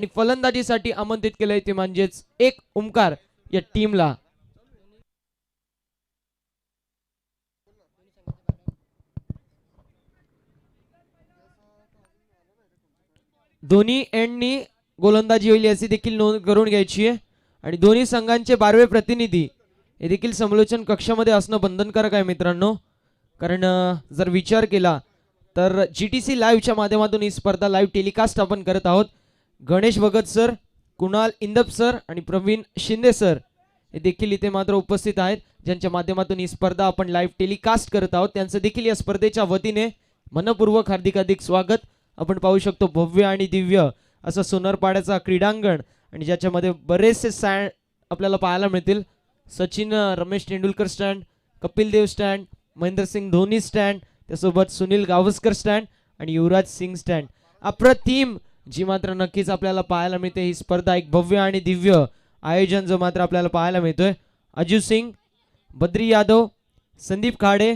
आणि फलंदाजीसाठी आमंत्रित केलंय ते म्हणजेच एक ओमकार या टीमला. दोन्ही एंडनी गोलंदाजी होईल याची देखील नोंद करून घ्यायची आहे. आणि दोन्ही संघांचे 12वे प्रतिनिधी हे देखील समालोचन कक्षामध्ये असणं बंधनकारक आहे मित्रांनो. कारण जर विचार केला तर GTC लाईव्हच्या माध्यमातून ही स्पर्धा लाईव्ह टेलिकास्ट आपण करत आहोत. गणेश भगत सर, कुणाल इंदप सर आणि प्रवीण शिंदे सर हे देखील इथे मात्र उपस्थित आहेत, ज्यांच्या माध्यमातून ही स्पर्धा आपण लाईव्ह टेलिकास्ट करत आहोत. त्यांचं देखील या स्पर्धेच्या वतीने मनपूर्वक हार्दिक स्वागत. आपण पाहू शकतो भव्य आणि दिव्य असं सोनरपाड्याचा क्रीडांगण आणि ज्याच्यामध्ये बरेचसे स्टँड आपल्याला पाहायला मिळतील. Sachin Ramesh Tendulkar stand, Kapil Dev stand, Mahendra Singh Dhoni stand, त्यासोबत सुनील गावस्कर स्टँड आणि युवराज सिंग स्टँड. अप्रतिम जी मात्र नक्कीच आपल्याला पाहायला मिळते ही स्पर्धा. एक भव्य आणि दिव्य आयोजन जो मात्र आपल्याला पाहायला मिळतोय. अजू सिंग, बद्री यादव, संदीप खाडे,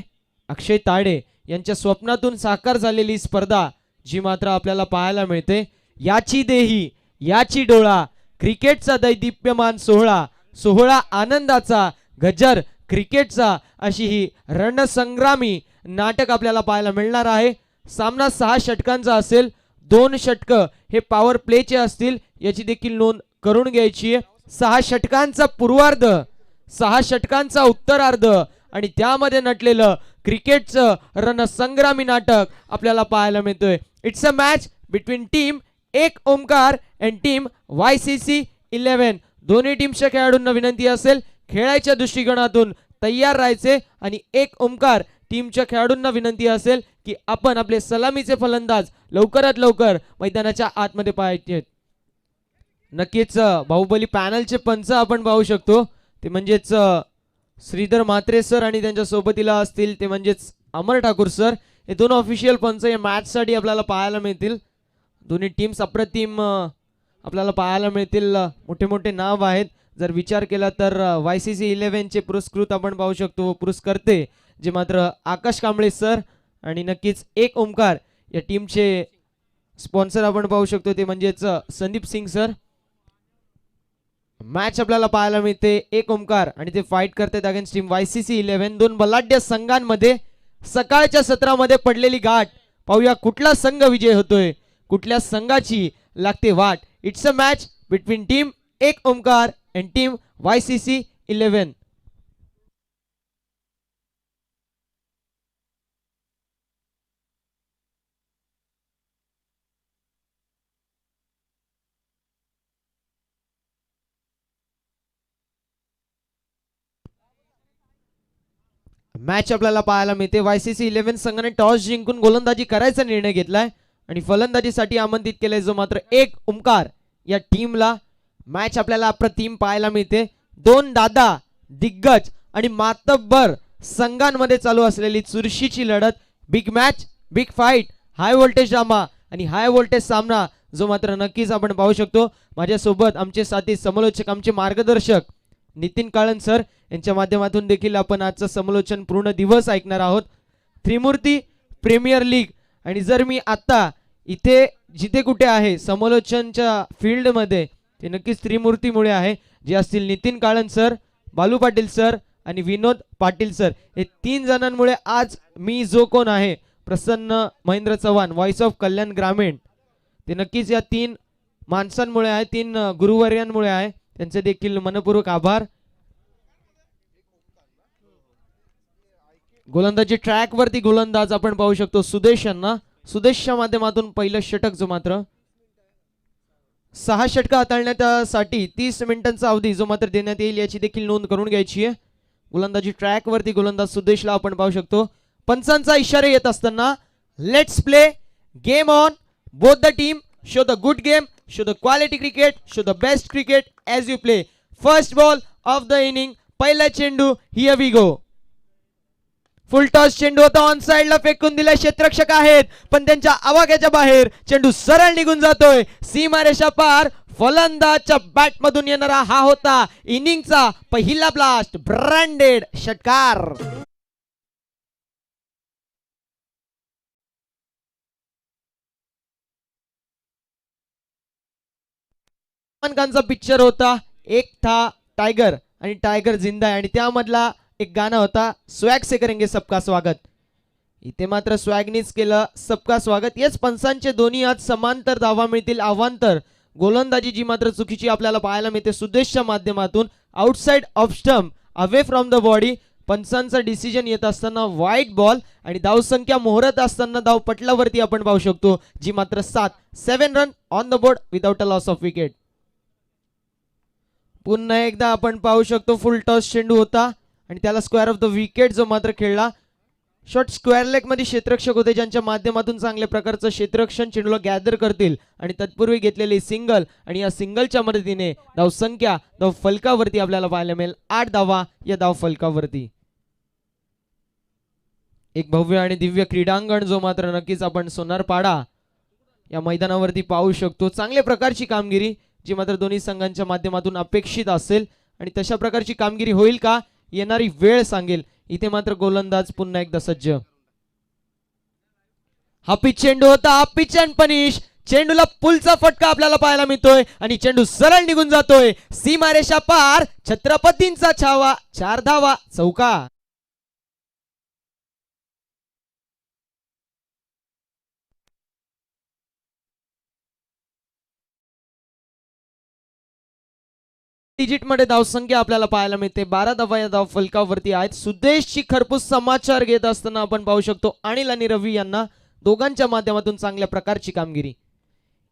अक्षय ताडे यांच्या स्वप्नातून साकार झालेली स्पर्धा जी मात्र आपल्याला पाहायला मिळते. याची देही याची डोळा, क्रिकेटचा दैदिप्यमान सोहळा, सोहळा आनंदाचा, गजर क्रिकेटचा, अशी ही रणसंग्रामी नाटक आपल्याला पाहायला मिळणार आहे. सामना 6 षटकांचा असेल. 2 षटकं हे पॉवर प्लेचे असतील याची देखील नोंद करून घ्यायची आहे. 6 षटकांचा पूर्वार्ध, 6 षटकांचा उत्तरार्ध आणि त्यामध्ये नटलेलं क्रिकेटचं रणसंग्रामी नाटक आपल्याला पाहायला मिळतोय. It's a match between team एक ओमकार अँड टीम YCC 11. दोन्ही टीमच्या खेळाडूंना विनंती असेल खेळायच्या दृष्टिकोनातून तयार राहायचे आणि एक ओमकार टीमच्या खेळाडूंना विनंती असेल की आपण आपले सलामीचे फलंदाज लवकरात लवकर मैदानाच्या आतमध्ये पाहायचे. नक्कीच बाहुबली पॅनलचे पंच आपण पाहू शकतो ते म्हणजेच श्रीधर म्हात्रे सर आणि त्यांच्या सोबतीला असतील ते म्हणजेच अमर ठाकूर सर. हे दोन ऑफिशियल पंच या मॅच साठी आपल्याला पाहायला मिळतील. दोन्ही टीम्स अप्रतिम आपल्याला पाहायला मिळतील. मोठे मोठे नाव आहेत. जर विचार केला तर YCC 11 चे पुरस्कृत आपण पाहू शकतो. पुरस्कर्ते जे मात्र आकाश कांबळे सर आणि नक्कीच एक ओमकार या टीमचे स्पॉन्सर आपण पाहू शकतो ते म्हणजेच संदीप सिंग सर. मॅच आपल्याला पाहायला मिळते एक ओमकार आणि ते फाईट करतात अगेन्स्ट टीम YCC 11. दोन बलाढ्य संघांमध्ये सकाळच्या सत्रामध्ये पडलेली गाठ. पाहूया कुठला संघ विजय होतोय, कुठल्या संघाची लागते वाट. It's a match between team एक Omkar and team YCC 11. Match आपल्याला पाहायला मिळते. YCC 11 संघाने टॉस जिंकून गोलंदाजी करायचा निर्णय घेतलाय आणि फलंदाजीसाठी आमंत्रित केलंय जो मात्र एक ओमकार या टीमला. मॅच आपल्याला अप्रतिम पाहायला मिळते. दोन दादा दिग्गज आणि मातब्बर संघांमध्ये चालू असलेली चुरशीची लढत. Big match, big fight, high voltage drama आणि हाय व्होल्टेज सामना जो मात्र नक्कीच आपण पाहू शकतो. माझ्यासोबत आमचे साथी समालोचक, आमचे मार्गदर्शक नितीन काळन सर यांच्या माध्यमातून देखील आपण आजचं समालोचन पूर्ण दिवस ऐकणार आहोत. त्रिमूर्ती प्रीमियर लीग. आणि जर मी आता इथे जिथे कुठे आहे समालोचनच्या फील्डमध्ये ते नक्कीच त्रिमूर्तीमुळे आहे. जे असतील नितीन काळन सर, बालू पाटील सर आणि विनोद पाटील सर. हे 3 जणांमुळे आज मी जो कोण आहे प्रसन्न महेंद्र चव्हाण व्हॉइस ऑफ कल्याण ग्रामीण, ते नक्कीच या 3 माणसांमुळे आहे, 3 गुरुवर्यांमुळे आहे. त्यांचे देखील मनपूर्वक आभार. गोलंदाजी ट्रॅक वरती गोलंदाज आपण पाहू शकतो सुदेश यांना. सुदेशच्या माध्यमातून पहिलं षटक जो मात्र 6 षटक हाताळण्यासाठी 30 मिनिटांचा अवधी जो मात्र देण्यात येईल याची देखील नोंद करून घ्यायची आहे. गोलंदाजी ट्रॅक वरती गोलंदाज सुदेशला आपण पाहू शकतो. पंचांचा इशारा येत असताना let's play game on. Both the team show the good game, show the quality cricket, show the best cricket as you play. First ball of the inning, पहिला चेंडू. Here we go. Full toss चेंडू होता, on साइडला फेकून दिला. क्षेत्ररक्षक आहेत पण त्यांच्या आवाक्याच्या बाहेर चेंडू सरळ निघून जातोय सीमारेषा पार. फलंदाजच्या बॅट मधून येणारा हा होता इनिंगचा पहिला ब्लास्ट, ब्रँडेड षटकार. सलमान खानचा पिक्चर होता एक था टायगर आणि टायगर जिंदा आहे आणि त्यामधला एक गाणं होता स्वॅग से करेंगे सबका स्वागत. इथे मात्र स्वॅगनीच केलं सबका स्वागत. येस पंचांचे दोन्ही आज समांतर धावा मिळतील अवांतर. गोलंदाजी जी मात्र चुकीची आपल्याला पाहायला मिळते सुदेशच्या माध्यमातून outside of stump away from the body. पंचांचा डिसिजन येत असताना वाईट बॉल आणि धावसंख्या मोहरत असताना धाव पटलावरती आपण पाहू शकतो जी मात्र 7 run on the board without a loss of wicket. पुन्हा एकदा आपण पाहू शकतो फुल टॉस चेंडू होता आणि त्याला स्क्वेअर ऑफ द विकेट जो मात्र खेळला. शॉट स्क्वेअर लेग मध्ये क्षेत्ररक्षक होते ज्यांच्या माध्यमातून चांगल्या प्रकारचं क्षेत्ररक्षण चेंडूला गॅदर करतील आणि तत्पूर्वी घेतलेली सिंगल आणि या सिंगलच्या मदतीने धावसंख्या धाव फलकावरती आपल्याला पाहायला मिळेल 8 धावा या धाव फलकावरती. एक भव्य आणि दिव्य क्रीडांगण जो मात्र नक्कीच आपण सोनारपाडा या मैदानावरती पाहू शकतो. चांगल्या प्रकारची कामगिरी जी मात्र दोन्ही संघांच्या माध्यमातून अपेक्षित असेल आणि तशा प्रकारची कामगिरी होईल का येणारी वेळ सांगेल. इथे मात्र गोलंदाज पुन्हा एकदा सज्ज. हा पिच चेंडू होता हा पिच अँड पनिश. चेंडूला पुलचा फटका आपल्याला पाहायला मिळतोय आणि चेंडू सरळ निघून जातोय सीमारेषा पार. छत्रपतींचा छावा 4 धावा चौका. डिजिट मध्ये धावसंख्या आपल्याला पाहायला मिळते 12 धावा या धाव फलकावरती आहेत. सुदेशची खरपूस समाचार घेत असताना आपण पाहू शकतो अनिल आणि रवी यांना दोघांच्या माध्यमातून चांगल्या प्रकारची कामगिरी.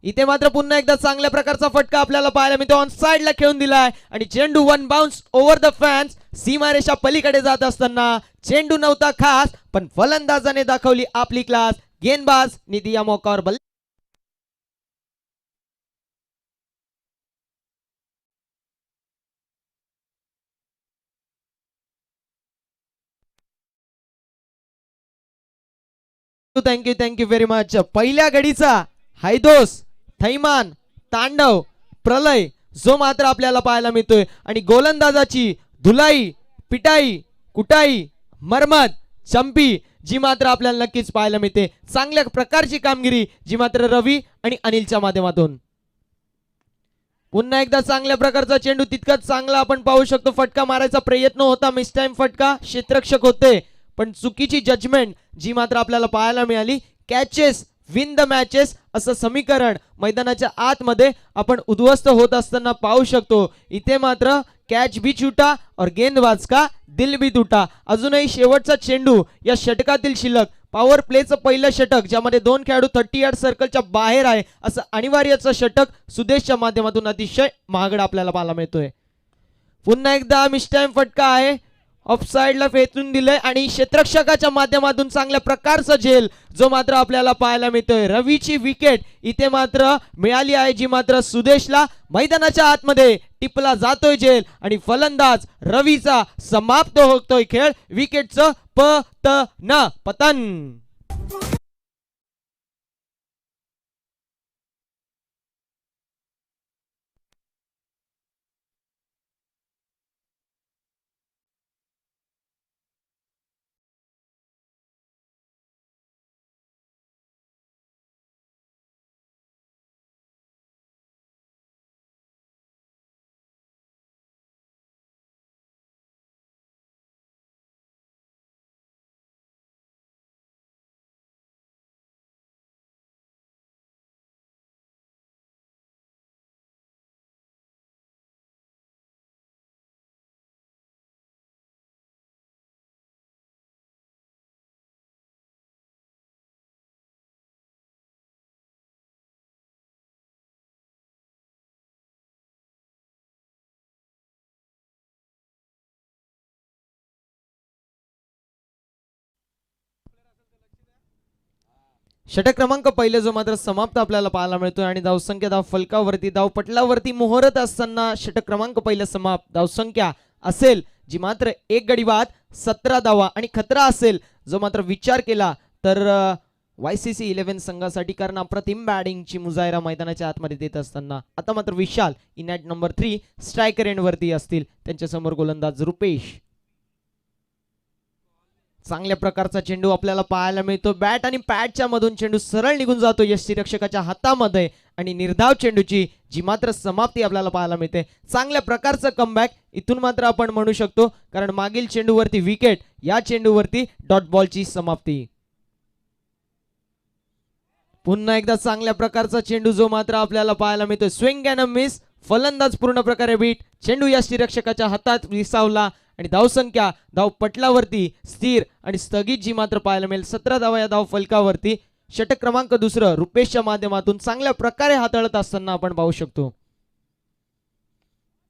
इथे मात्र पुन्हा एकदा चांगल्या प्रकारचा फटका आपल्याला पाहायला मिळतो. ऑन साइडला खेळून दिलाय आणि चेंडू 1 बाउन्स ओव्हर द फॅन्स. सीमारेषा पलीकडे जात असताना चेंडू नव्हता खास पण फलंदाजाने दाखवली आपली क्लास. गेंदबाज निधी या मौकावर बल. Thank you very much. पहिल्या गडीचा हैदोस थैमान तांडव प्रलय जो मात्र आपल्याला पाहायला मिळतोय आणि गोलंदाजाची धुलाई पिटाई कुटाई मरमत चंपी जी मात्र आपल्याला नक्कीच पाहायला मिळते. चांगल्या प्रकारची कामगिरी जी मात्र रवी आणि अनिलच्या माध्यमातून. पुन्हा एकदा चांगल्या प्रकारचा चेंडू तितकाच चांगला आपण पाहू शकतो. फटका मारायचा प्रयत्न होता मिस टाइम फटका क्षेत्ररक्षक होते पण चुकीची जजमेंट जी मात्र आपल्याला पाहायला मिळाली. कॅचेस विन द मॅचेस असं समीकरण मैदानाच्या आतमध्ये आपण उद्ध्वस्त होत असताना पाहू शकतो. इथे मात्र कॅच भी छुटा और गेंदबाज का दिल भी टूटा. अजूनही शेवटचा चेंडू या षटकातील शिल्लक पॉवर प्लेचं पहिलं षटक ज्यामध्ये 2 खेळाडू 30 यार्ड सर्कलच्या बाहेर आहे असं अनिवार्यचं षटक सुदेशच्या माध्यमातून अतिशय महागड आपल्याला पाहायला मिळतोय. पुन्हा एकदा मिस टाइम फटका आहे ऑफ साइडला फेकून दिलंय आणि क्षेत्ररक्षकाच्या माध्यमातून चांगल्या प्रकारचं झेल जो मात्र आपल्याला पाहायला मिळतोय. रवीची विकेट इथे मात्र मिळाली आहे जी मात्र सुदेशला मैदानाच्या आतमध्ये टिपला जातोय झेल आणि फलंदाज रवीचा समाप्त होतोय खेळ. विकेटचं पतन. षटक क्रमांक पहिले जो मात्र समाप्त आपल्याला पाहायला मिळतोय आणि धावसंख्या धाव फलकावरती धाव पटलावरती मोहरत असताना षटक क्रमांक पहिले समाप्त. धावसंख्या असेल जी मात्र 1 गडी बाद 17 धावा आणि खतरा असेल जो मात्र विचार केला तर YCC 11 संघासाठी कारण अप्रतिम बॅटिंगची मुजाहिरा मैदानाच्या आतमध्ये देत असताना आता मात्र Vishal in at number 3 striker end वरती असतील. त्यांच्या समोर गोलंदाज रुपेश. चांगल्या प्रकारचा चेंडू आपल्याला पाहायला मिळतो. बॅट आणि पॅडच्या मधून चेंडू सरळ निघून जातो यष्टीरक्षकाच्या हातामध्ये आणि निर्धाव चेंडूची जी मात्र समाप्ती आपल्याला पाहायला मिळते. चांगल्या प्रकारचं कमबॅक इथून मात्र आपण म्हणू शकतो, कारण मागील चेंडूवरती विकेट, या चेंडूवरती डॉट बॉलची समाप्ती. पुन्हा एकदा चांगल्या प्रकारचा चेंडू जो मात्र आपल्याला पाहायला मिळतो. स्विंग अँड अ मिस, फलंदाज पूर्ण प्रकारे बीट. चेंडू या ष्टीरक्षकाच्या हातात विसावला आणि धावसंख्या धाव पटलावरती स्थिर आणि स्थगित जी मात्र पाहायला मिळेल. 17 धावा या धाव फलकावरती. षटक क्रमांक दुसरं रुपेशच्या माध्यमातून चांगल्या प्रकारे हाताळत असताना आपण पाहू शकतो.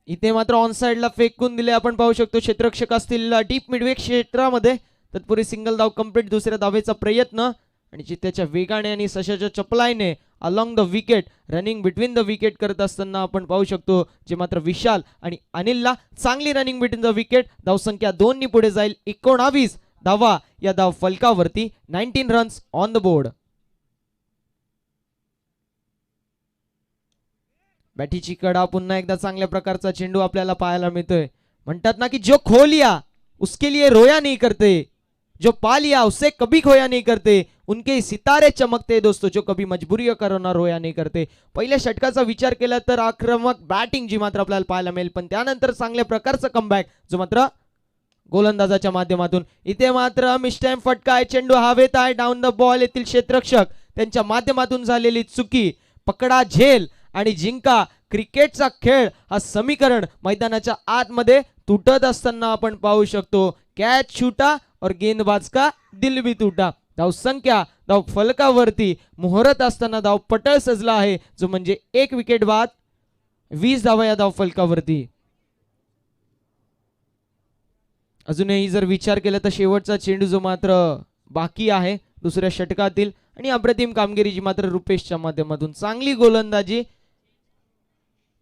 इथे मात्र ऑन साइडला फेकून दिले आपण पाहू शकतो. क्षेत्ररक्षक असतील डीप मिडवे क्षेत्रामध्ये. तत्पूर्वी सिंगल धाव कंप्लीट. दुसऱ्या धावेचा प्रयत्न आणि त्याच्या वेगाने आणि सशाच्या चपलाईने along the wicket, running between the wicket करत असताना आपण पाहू शकतो. जे मात्र विशाल आणि अनिलला चांगली रनिंग बिटवीन द विकेट. धावसंख्या 2 नी पुढे जाईल. 19 धावा या धाव फलकावरती. 19 रन्स ऑन द बोर्ड. बॅटीची कडा. पुन्हा एकदा चांगल्या प्रकारचा चेंडू आपल्याला पाहायला मिळतोय. म्हणतात ना की जो खो लिया उसके लिए रोया नहीं करते, जो पा लिया उसे कभी खोया नहीं करते, उनके सितारे चमकते दोस्तों, जो कभी मजबूरी करो रोया नहीं करते. पहिल्या षटकाचा विचार केला तर आक्रमक बॅटिंग जी मात्र आपल्याला पाहायला मिळेल, पण त्यानंतर चांगल्या प्रकारचं कमबॅक जो मात्र गोलंदाजाच्या माध्यमातून. इथे मात्र मिस्टाईम फटका आहे. चेंडू हवेत आहे. डाऊन द बॉल येथील क्षेत्ररक्षक त्यांच्या माध्यमातून झालेली चुकी. पकडा झेल आणि जिंका. क्रिकेटचा खेळ हा समीकरण मैदानाच्या आतमध्ये तुटत असताना आपण पाहू शकतो. कॅच छूटा और गेंदबाज का दिल भी टूटा. धाव संख्या धाव फलकावरती मुहूर्त असताना धाव पटळ सजला आहे, जो म्हणजे 1 विकेट बाद. 20 धावा या धाव फलकावरती. अजूनही जर विचार केला तर शेवटचा चेंडू जो मात्र बाकी आहे दुसऱ्या षटकातील, आणि अप्रतिम कामगिरी जी मात्र रुपेशच्या माध्यमातून. चांगली गोलंदाजी,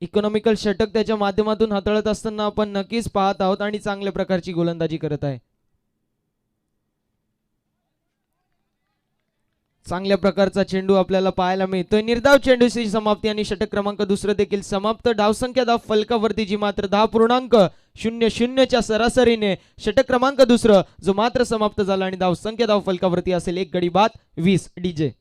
इकॉनॉमिकल षटक त्याच्या माध्यमातून हाताळत असताना आपण नक्कीच पाहत आहोत आणि चांगल्या प्रकारची गोलंदाजी करत आहे. चांगल्या प्रकारचा चेंडू आपल्याला पाहायला मिळतोय. निर्धाव चेंडूची समाप्ती आणि षटक क्रमांक दुसरं देखील समाप्त. धावसंख्या धाव फलकावरती जी मात्र 10.00 च्या सरासरीने षटक क्रमांक दुसरं जो मात्र समाप्त झाला आणि धावसंख्या धाव फलकावरती असेल 1 गडी बाद 20. DJ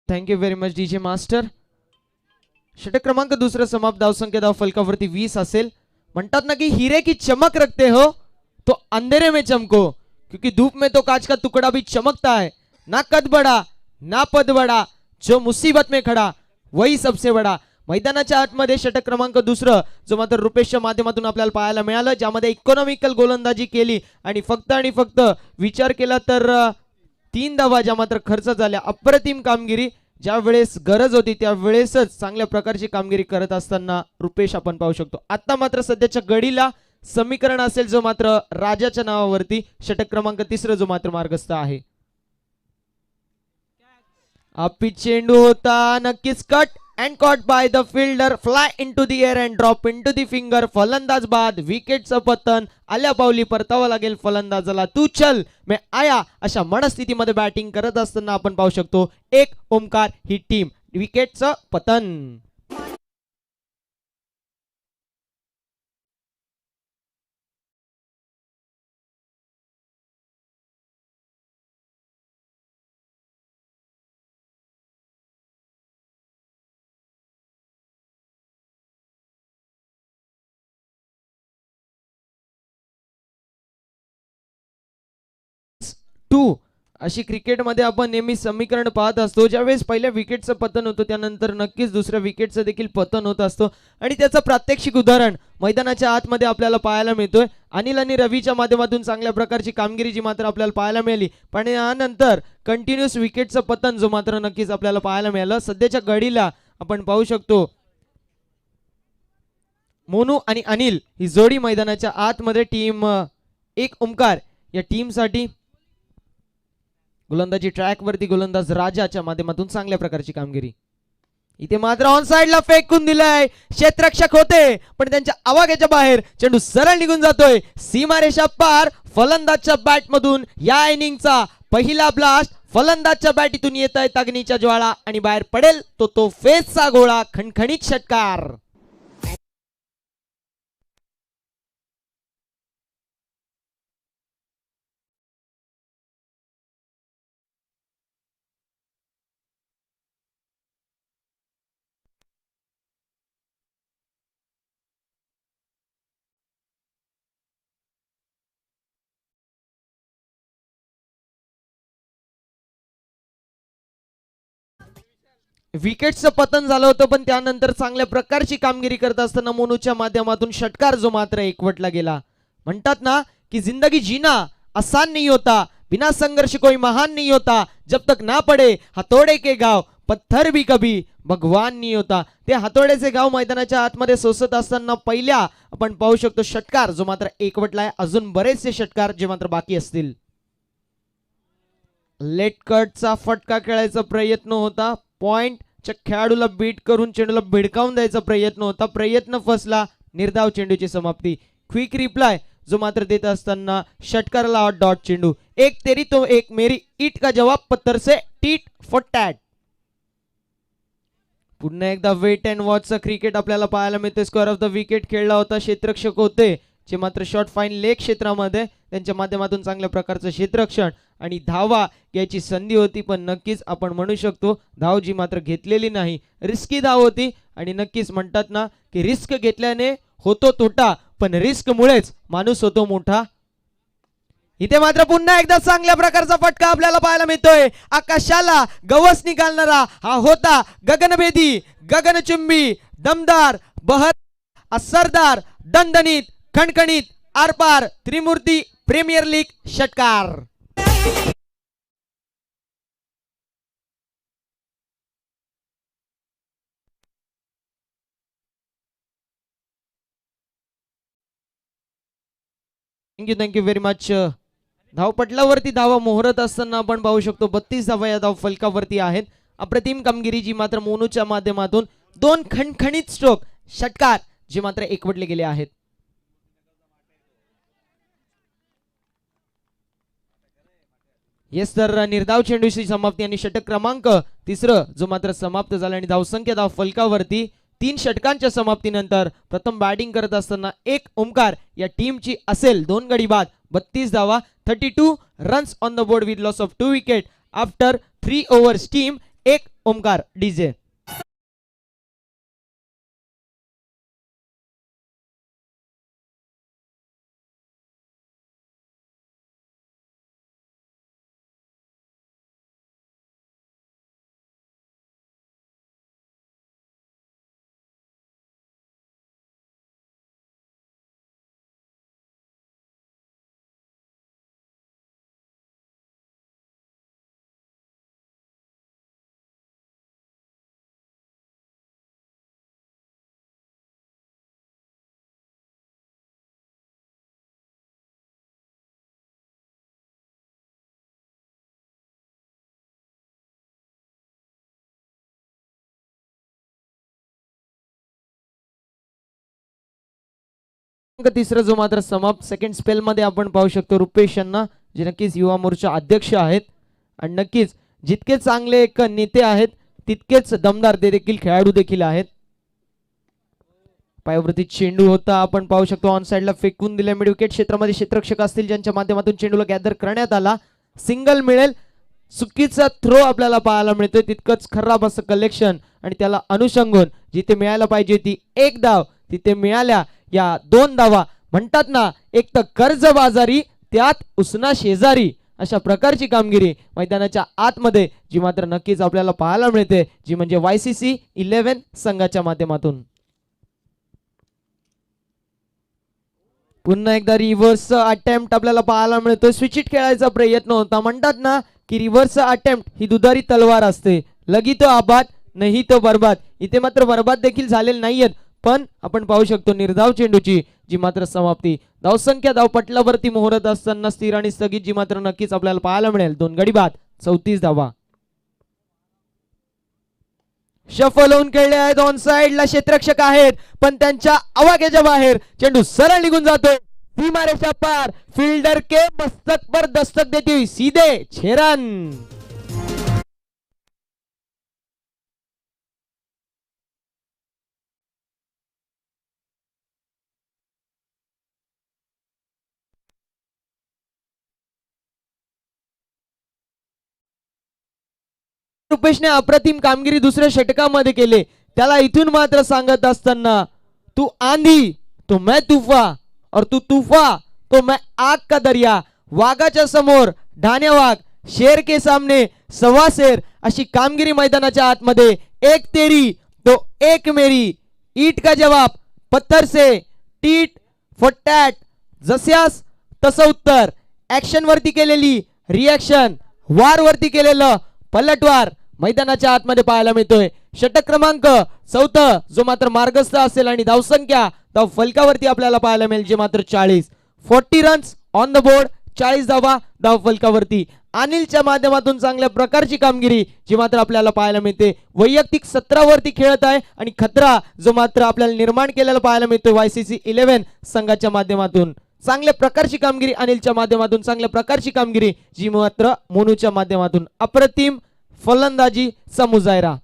thank you very much DJ master. षटक क्रमांक दुसरं समाप्त. धावसंख्या धाव फलकावरती 20 असेल. म्हणतात ना की हीरे की चमक रखते हो तो अंधेरे में चमको, क्योंकि धूप में तो कांच का टुकड़ा भी चमकता है. ना कद बड़ा ना पद बड़ा, जो मुसीबत में खड़ा वही सबसे बड़ा. मैदानाच्या आतमध्ये षटक क्रमांक दुसरं जो मात्र रुपेशच्या माध्यमातून आपल्याला पाहायला मिळालं, ज्यामध्ये इकॉनॉमिकल गोलंदाजी केली आणि फक्त विचार केला तर 3 धावा ज्या मात्र खर्च झाल्या. अप्रतिम कामगिरी. ज्या वेळेस गरज होती त्या वेळेसच चांगल्या प्रकारची कामगिरी करत असताना रुपेश आपण पाहू शकतो. आता मात्र सध्याच्या घडीला समीकरण असेल जो मात्र राजाच्या नावावरती. षटक क्रमांक तिसरं जो मात्र मार्गस्थ आहे. अपी चेंडू होता नक्कीच cut and caught by the fielder, fly into the air and drop into the finger. फलंदाज बाद. विकेटचं पतन. आल्या पावली परतावा लागेल फलंदाजाला. तू चल मैं आया अशा मनस्थितीमध्ये बॅटिंग करत असताना आपण पाहू शकतो. 1 ओमकार ही टीम. विकेटचं पतन. अशी क्रिकेटमध्ये आपण नेहमी समीकरण पाहत असतो. ज्यावेळेस पहिल्या विकेटचं पतन होतं त्यानंतर नक्कीच दुसऱ्या विकेटचं देखील पतन होत असतो, आणि त्याचं प्रात्यक्षिक उदाहरण मैदानाच्या आतमध्ये आपल्याला पाहायला मिळतोय. अनिल आणि रवीच्या माध्यमातून चांगल्या प्रकारची कामगिरी जी मात्र आपल्याला पाहायला मिळाली, पण यानंतर कंटिन्युअस विकेटचं पतन जो मात्र नक्कीच आपल्याला पाहायला मिळालं. सध्याच्या घडीला आपण पाहू शकतो मोनू आणि अनिल ही जोडी मैदानाच्या आतमध्ये टीम एक ओमकार या टीमसाठी गोलंदाजी ट्रॅक वरती गोलंदाज राजाच्या माध्यमातून चांगल्या प्रकारची कामगिरी. इथे मात्र ऑन साइडला फेकून दिलाय, क्षेत्ररक्षक होते पण त्यांच्या आवाक्याच्या बाहेर चेंडू सरळ निघून जातोय सीमारेषा पार. फलंदाजच्या बॅट मधून या इनिंगचा पहिला ब्लास्ट. फलंदाजच्या बॅटीतून येत आहे अग्नीच्या ज्वाळा आणि बाहेर पडेल तो फेसचा गोळा. खणखणीत षटकार. विकेटचं पतन झालं होतं पण त्यानंतर चांगल्या प्रकारची कामगिरी करत असताना मोनूच्या माध्यमातून षटकार जो मात्र एकवटला गेला. म्हणतात ना की जिंदगी जीना आसान नहीं होता, बिना संघर्ष कोई महान नहीं होता, जब तक ना पडे हातोडे के गाव पत्थर भी कभी भगवान नहीं होता. ते हातोड्याचे गाव मैदानाच्या आतमध्ये सोसत असताना पहिल्या आपण पाहू शकतो षटकार जो मात्र एकवटलाय. अजून बरेचसे षटकार जे मात्र बाकी असतील. लेट कटचा फटका खेळायचा प्रयत्न होता. पॉइंटच्या खेळाडूला बीट करून चेंडूला भिडकावून द्यायचा प्रयत्न होता. प्रयत्न फसला. निर्धाव चेंडूची समाप्ती. क्विक रिप्लाय जो मात्र देत असताना षटकाराला डॉट चेंडू. एक तेरी तो एक मेरी ईट का जवाब पत्थर से टीट फॉर टॅट. पुन्हा एकदा वेट अँड वॉचचा क्रिकेट आपल्याला पाहायला मिळते. स्क्वेअर ऑफ द विकेट खेळला होता. क्षेत्ररक्षक होते जे मात्र शॉर्ट फाईन लेग क्षेत्रामध्ये त्यांच्या माध्यमातून चांगल्या प्रकारचं क्षेत्ररक्षण आणि धावा याची संधी होती पण नक्कीच आपण म्हणू शकतो धाव जी मात्र घेतलेली नाही. रिस्की धाव होती आणि नक्कीच म्हणतात ना की रिस्क घेतल्याने होतो तोटा पण रिस्क मुळेच माणूस होतो मोठा. इथे मात्र पुन्हा एकदा चांगल्या प्रकारचा फटका आपल्याला पाहायला मिळतोय. आकाशाला गवस निघालणारा हा होता गगनभेदी, गगनचुंबी, दमदार, बहर, असरदार, दणदणीत, खणखणीत, आरपार, त्रिमूर्ती प्रीमियर लीग षटकार. Thank you very much. धावपटलावरती धावा मोहरत असताना आपण पाहू शकतो 32 धावा या धाव फलकावरती आहेत. अप्रतिम कामगिरी जी मात्र मोनूच्या माध्यमातून दोन खणखणीत स्ट्रोक षटकार जे मात्र एकवटले गेले आहेत. येस तर निर्धाव चेंडूची समाप्ती आणि षटक क्रमांक तिसरं जो मात्र समाप्त झाला आणि धावसंख्या धाव फलकावरती 3 षटकांच्या समाप्तीनंतर प्रथम बॅटिंग करत असताना एक ओमकार या टीमची असेल 2 गडी बाद 32 धावा 32 runs on the board with loss of 2 wicket after 3 overs. Team एक ओमकार डीजे. तिसरं जो मात्र समाप्त सेकंड स्पेल मध्ये आपण पाहू शकतो रुपेश यांना जे नक्कीच युवा मोर्चा अध्यक्ष आहेत आणि नक्कीच जितके चांगले एक नेते आहेत तितकेच दमदार ते देखील खेळाडू देखील आहेत. पायावरती चेंडू होता आपण पाहू शकतो ऑन साइडला फेकून दिल्या. मिड विकेट क्षेत्रामध्ये क्षेत्ररक्षक असतील ज्यांच्या माध्यमातून चेंडूला गॅदर करण्यात आला. सिंगल मिळेल. चुकीचा थ्रो आपल्याला पाहायला मिळतोय. तितकंच खराब असं कलेक्शन आणि त्याला अनुषंगून जिथे मिळायला पाहिजे ती एक धाव तिथे मिळाल्या या 2 धावा. म्हणतात ना एक तर कर्ज बाजारी त्यात उसना शेजारी अशा प्रकारची कामगिरी मैदानाच्या आतमध्ये जी मात्र नक्कीच आपल्याला पाहायला मिळते जी म्हणजे YCC 11 संघाच्या माध्यमातून. पुन्हा एकदा रिव्हर्स अटेम्प्ट आपल्याला पाहायला मिळतोय. स्विच इट खेळायचा प्रयत्न होता. म्हणतात ना की रिव्हर्स अटेम्प्ट ही दुधारी तलवार असते. लगी तो आबाद नाही तो बर्बाद. इथे मात्र बर्बाद देखील झालेले नाहीयेत पण आपण पाहू शकतो निर्धाव चेंडूची जी मात्र समाप्ती. धावसंख्या धावपटलावरती मोहरत असताना स्थिर आणि स्थगित जी मात्र नक्कीच आपल्याला पाहायला मिळेल. 2 गडी बाद 34 धावा. शफल होऊन खेळले आहेत. ऑन साइडला क्षेत्ररक्षक आहेत पण त्यांच्या आवाक्याच्या बाहेर चेंडू सरळ निघून जातो. सीमारेषा पार. फील्डर के मस्तक पर दस्तक देती हुई सीधे 6 रन. रुपेशने अप्रतिम कामगिरी दुसऱ्या षटकामध्ये केले. त्याला इथून मात्र सांगत असताना तू आंधी तो मैं तूफा और तू तूफा तो मैं आग का दरिया. वाघाच्या समोर ढाण्या वाघ, शेर के सामने सवा शेर अशी कामगिरी मैदानाच्या आतमध्ये. एक तेरी तो एक मेरी. ईट का जवाब पत्थर से. Tit for tat. जस्यास तसं उत्तर. ऍक्शन वरती केलेली रिॲक्शन, वार वरती केलेलं पलटवार मैदानाच्या आतमध्ये पाहायला मिळतोय. षटक क्रमांक 4 जो मात्र मार्गस्थ असेल आणि धावसंख्या धाव फलकावरती आपल्याला पाहायला मिळेल जे मात्र 40. 40 रन्स ऑन द बोर्ड. 40 धावा धाव फलकावरती. अनिलच्या माध्यमातून चांगल्या प्रकारची कामगिरी जी मात्र आपल्याला पाहायला मिळते. वैयक्तिक 17 वरती खेळत आहे आणि खतरा जो मात्र आपल्याला निर्माण केलेला पाहायला मिळतोय YCC 11 संघाच्या माध्यमातून. चांगल्या प्रकारची कामगिरी अनिलच्या माध्यमातून. चांगल्या प्रकारची कामगिरी जी मात्र मोनूच्या माध्यमातून. अप्रतिम फलंदाजी मुजायरा.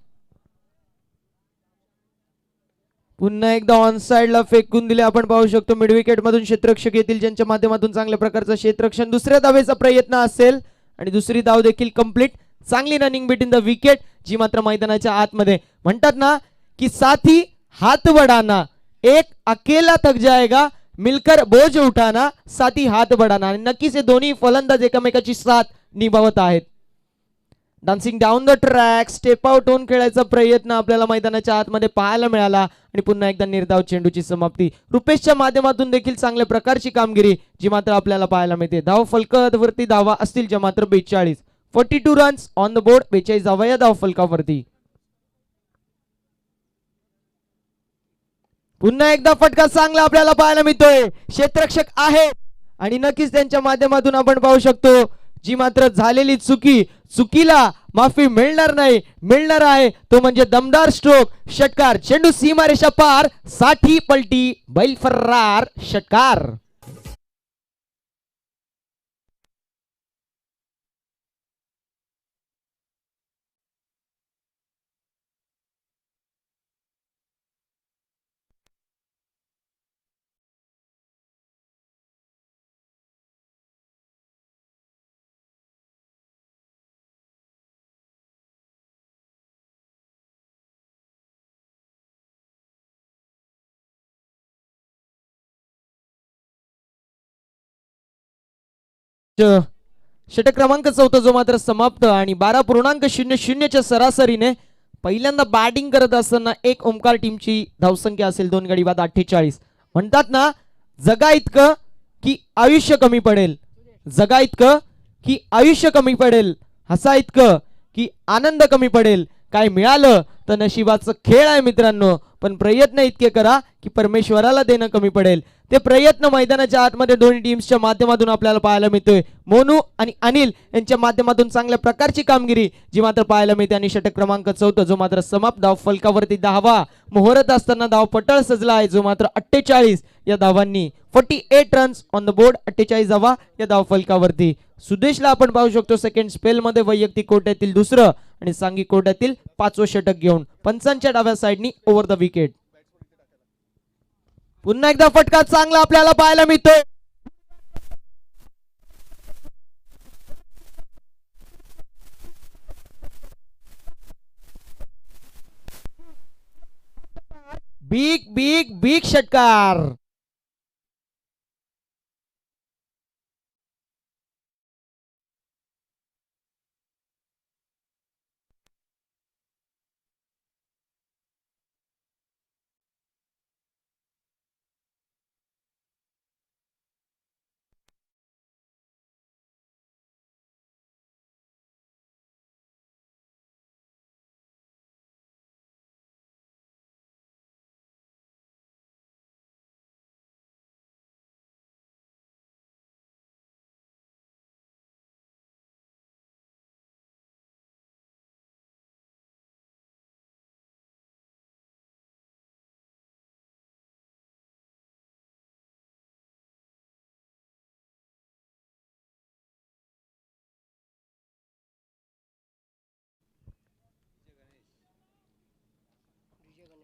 पुन्हा एकदा ऑन साइडला फेकून दिले आपण पाहू शकतो. मिड विकेट मधून क्षेत्ररक्षक येतील ज्यांच्या माध्यमातून चांगल्या प्रकारचं क्षेत्ररक्षण. दुसऱ्या धावेचा प्रयत्न असेल आणि दुसरी धाव देखील कंप्लीट. चांगली रनिंग बिटवीन द विकेट जी मात्र मैदानाच्या आतमध्ये. म्हणतात ना की साथी हात बढ़ाना, एक अकेला थक जाएगा मिलकर बोझ उठाना, साथी हात बढ़ाना. आणि नक्कीच हे दोन्ही फलंदाज एकमेकाची साथ निभावत आहेत. Dancing down the track. Step out होऊन खेळायचा प्रयत्न आपल्याला मैदानाच्या आतमध्ये पाहायला मिळाला आणि पुन्हा एकदा निर्धाव चेंडूची समाप्ती. रुपेशच्या माध्यमातून देखील चांगल्या प्रकारची कामगिरी जी मात्र आपल्याला पाहायला मिळते. धाव फलकावरती धावा असतील ज्या मात्र 42. 42 रन्स ऑन द बोर्ड. 42 धावा या धाव फलकावरती. पुन्हा एकदा फटका चांगला आपल्याला पाहायला मिळतोय. क्षेत्ररक्षक आहे आणि नक्कीच त्यांच्या माध्यमातून आपण पाहू शकतो जी मात्र झालेली चुकीला माफी मिळणार नाही. मिळणार आहे तो म्हणजे दमदार स्ट्रोक. षटकार. चेंडू सीमारेषा पार. 60 पलटी बैल फरार. षटकार. षटक क्रमांक 4 जो मात्र समाप्त आणि 12.00 सरासरीने पहिल्यांदा बॅटिंग करत असताना एक ओमकार टीमची धावसंख्या असेल 2 गडी बाद 48. म्हणतात ना जगा इतकं की आयुष्य कमी पडेल. जगा इतकं की आयुष्य कमी पडेल. हसा इतकं की आनंद कमी पडेल. काय मिळालं तर नशिबाचं खेळ आहे मित्रांनो. पण प्रयत्न इतके करा की परमेश्वराला देणं कमी पडेल. ते प्रयत्न मैदानाच्या आतमध्ये दोन्ही टीम्सच्या माध्यमातून आपल्याला पाहायला मिळतोय. मोनू आणि अनिल यांच्या माध्यमातून चांगल्या प्रकारची कामगिरी जी मात्र पाहायला मिळते. आणि षटक क्रमांक 4 जो मात्र समाप्त. धाव फलकावरती 10 मोहरत असताना धाव पटळ सजला आहे जो मात्र 48 या धावांनी. 48 रन्स ऑन द बोर्ड. 48 धावा या धाव फलकावरती. सुदेशला आपण पाहू शकतो सेकंड स्पेल मध्ये वैयक्तिक कोट्यातील दुसरं आणि सांघिक कोट्यातील 5वं षटक घेऊन पंचांच्या डाव्या साइडनी ओव्हर द विकेट. पुन्हा एकदा फटका चांगला आपल्याला पाहायला मिळतोय. बिग बिग बिग षटकार.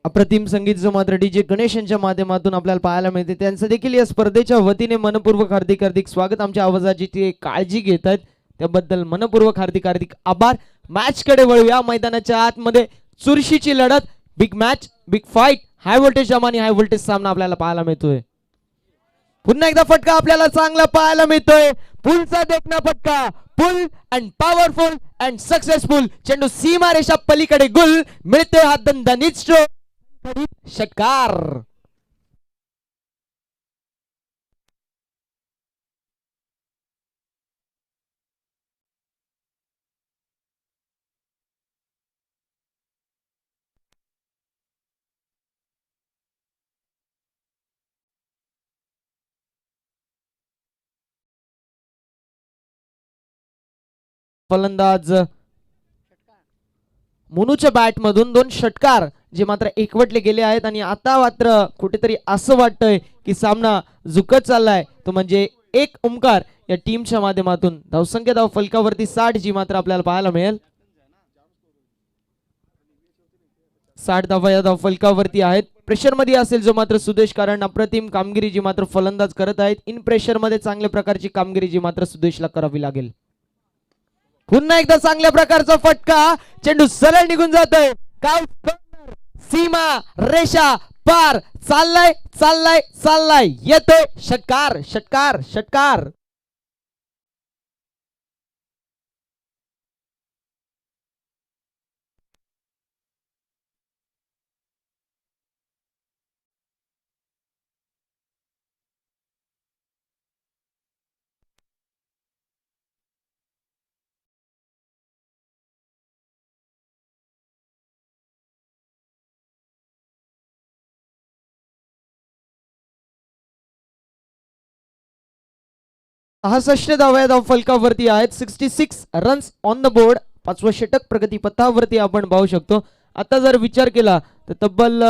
अप्रतिम संगीत जो मात्र डीजे गणेश यांच्या माध्यमातून आपल्याला पाहायला मिळते, त्यांचं देखील या स्पर्धेच्या वतीने मनपूर्वक हार्दिक हार्दिक स्वागत. आमच्या आवाजाची ते काळजी घेत आहेत त्याबद्दल मनपूर्वक हार्दिक हार्दिक आभार. मॅच कडे वळूया. मैदानाच्या आतमध्ये चुरशीची लढत, big match, big fight, high voltage आणि हाय व्होल्टेज सामना आपल्याला पाहायला मिळतोय. पुन्हा एकदा फटका आपल्याला चांगला पाहायला मिळतोय. पुलचा देखना फटका, पुल अँड पॉवरफुल अँड सक्सेसफुल. चेंडू सीमा रेषा पलीकडे गुल, मिळतोय हा दणदणीत स्ट्रोक, षटकार. फलंदाज मोनूच्या बॅट मधून दोन षटकार जे मात्र एकवटले गेले आहेत आणि आता मात्र कुठेतरी असं वाटतंय की सामना झुकत चाललाय. तो म्हणजे एक ओंकार या टीमच्या माध्यमातून धावसंख्या धाव फलकावरती 60 जी मात्र आपल्याला पाहायला मिळेल. 60 धावा या धाव फलकावरती आहेत. प्रेशर मध्ये असेल जो मात्र सुदेश, कारण अप्रतिम कामगिरी जी मात्र फलंदाज करत आहेत. इन प्रेशर मध्ये चांगल्या प्रकारची कामगिरी जी मात्र सुदेशला करावी लागेल. पुन्हा एकदा चांगल्या प्रकारचा फटका, चेंडू सरळ निघून जातोय. काय सीमा रेषा पार, चाललाय चाललाय चाललाय, येतोय षटकार षटकार षटकार. सहासष्ट धावा या धाव फलकावरती आहेत. 66 रन्स ऑन द बोर्ड. पाचवं षटक प्रगती पथावरती आपण पाहू शकतो. आता जर विचार केला तर तब्बल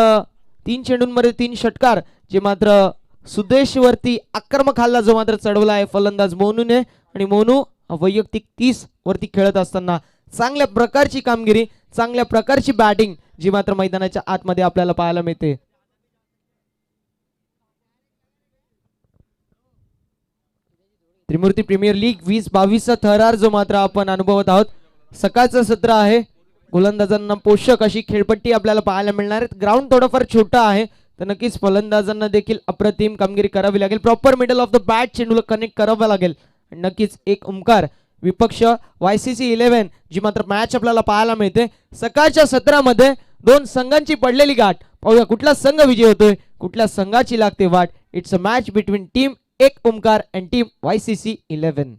3 चेंडूंमध्ये 3 षटकार जे मात्र सुदेश वरती आक्रमक हल्ला जो मात्र चढवला आहे फलंदाज मोनूने. आणि मोनू वैयक्तिक 30 वरती खेळत असताना चांगल्या प्रकारची कामगिरी, चांगल्या प्रकारची बॅटिंग जी मात्र मैदानाच्या आतमध्ये आपल्याला पाहायला मिळते. त्रिमूर्ती प्रीमियर लीग 2022 थरार जो मात्र आपण अनुभवत आहोत. सकाळचं सत्र आहे. गोलंदाजांना पोषक अशी खेळपट्टी आपल्याला पाहायला मिळणार आहे. ग्राउंड थोडंफार छोटा आहे तर नक्कीच फलंदाजांना देखील अप्रतिम कामगिरी करावी लागेल. Proper middle of the bat चेंडूला कनेक्ट करावं लागेल. नक्कीच एक ओंकार विपक्ष YCC 11 जी मात्र मॅच आपल्याला पाहायला मिळते. सकाळच्या सत्रामध्ये दोन संघांची पडलेली गाठ. पाहूया कुठला संघ विजय होतोय, कुठल्या संघाची लागते वाट. It's a match between team एक ओंकार अँड टीम YCC 11.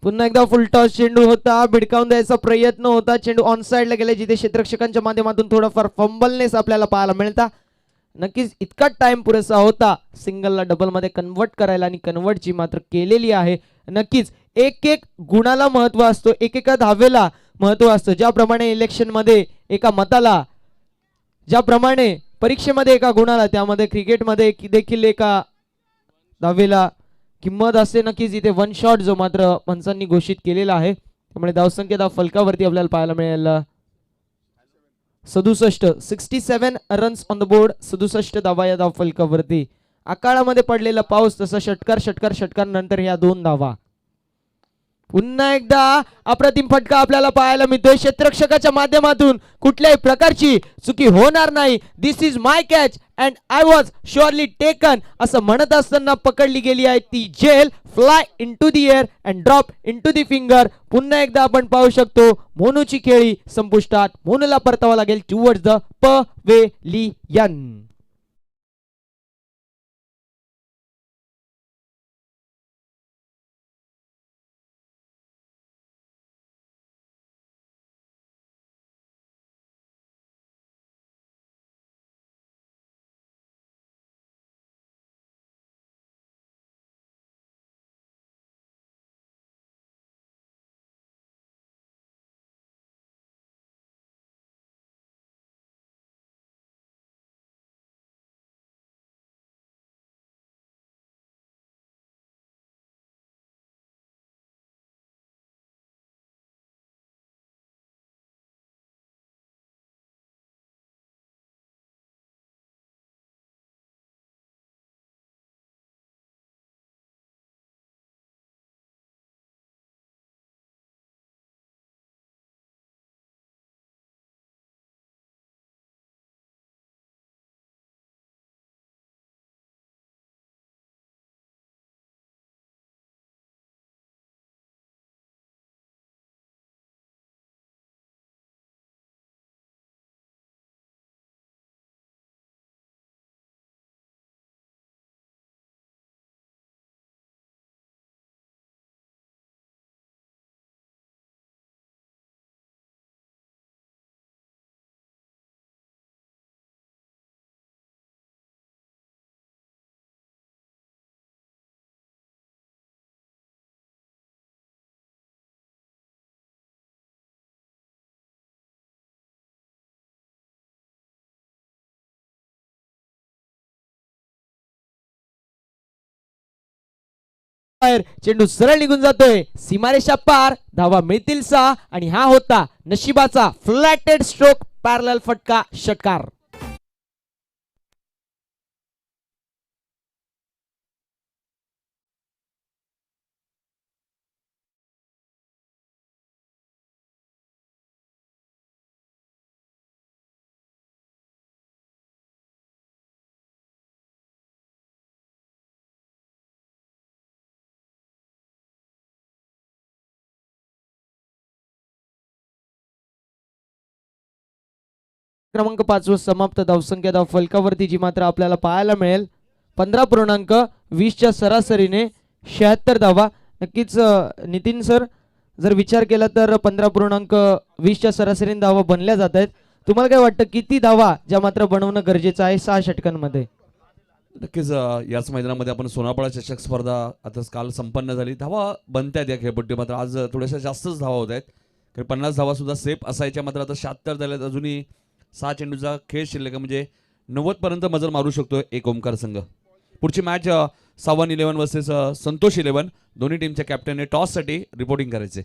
पुन्हा एकदा फुल टॉस चेंडू होता, भिडकावून द्यायचा प्रयत्न होता. चेंडू ऑन साइडला गेला जिथे क्षेत्ररक्षकांच्या माध्यमातून थोडाफार फंबलनेस आपल्याला पाहायला मिळता. नक्कीच इतका टाइम पुरेसा होता सिंगलला डबल मध्ये कन्वर्ट करायला आणि कन्वर्टची मात्र केलेली आहे. नक्कीच एक एक गुणाला महत्व असतो, एकेका धावेला महत्व असतं. ज्याप्रमाणे इलेक्शन मध्ये एका मताला, ज्याप्रमाणे परीक्षेमध्ये एका गुणाला, त्यामध्ये क्रिकेटमध्ये देखील एका धावेला किंमत असते. नक्कीच इथे वन शॉट जो मात्र पंचांनी घोषित केलेला आहे. त्यामुळे धावसंख्या धाव फलकावरती आपल्याला पाहायला मिळेल 67 रन्स ऑन द बोर्ड. 67 धावा या धाव फलकावरती. आकाळामध्ये पडलेला पाऊस तसा षटकार षटकार षटकार नंतर ह्या 2 धावा. पुन्हा एकदा अप्रतिम फटका आपल्याला पाहायला मिळतोय. क्षेत्ररक्षकाच्या माध्यमातून कुठल्याही प्रकारची चुकी होणार नाही. This is my catch and I was surely taken असं म्हणत असताना पकडली गेली आहे ती जेल. Fly into the air and drop into the finger. पुन्हा एकदा आपण पाहू शकतो मोनूची खेळी संपुष्टात. मोनूला परतावा लागेल टुवर्ड्स द पवेलियन. चेंडू सरळ निघून जातोय सीमारेषा पार. धावा मिळतील 6 आणि हा होता नशिबाचा फ्लॅटेड स्ट्रोक पॅरलल फटका षटकार. क्रमांक 5 वर समाप्त धावसंख्या धाव फलकावरती जी मात्र आपल्याला पाहायला मिळेल 15.20 च्या सरासरीने 76 धावा. नक्कीच नितीन सर जर विचार केला तर 15.20 च्या सरासरीने धावा बनल्या जात आहेत. तुम्हाला काय वाटतं किती धावा ज्या मात्र बनवणं गरजेचं आहे 6 षटकांमध्ये? नक्कीच याच मैदानामध्ये आपण सोनापळा चषक स्पर्धा आता काल संपन्न झाली. धावा बनतायत या खेळपट्टी, मात्र आज थोड्याशा जास्तच धावा होत आहेत. कारण 50 धावा सुद्धा सेफ असायच्या, मात्र आता 76 झाल्यात. अजूनही 6 चेंडूचा खेळ शिल्लक म्हणजे 90 पर्यंत मजल मारू शकतो एक ओमकार संघ. पुढची मॅच सावन 11 वर्सेस संतोष 11. दोन्ही टीमच्या कॅप्टनने टॉससाठी रिपोर्टिंग करायचे.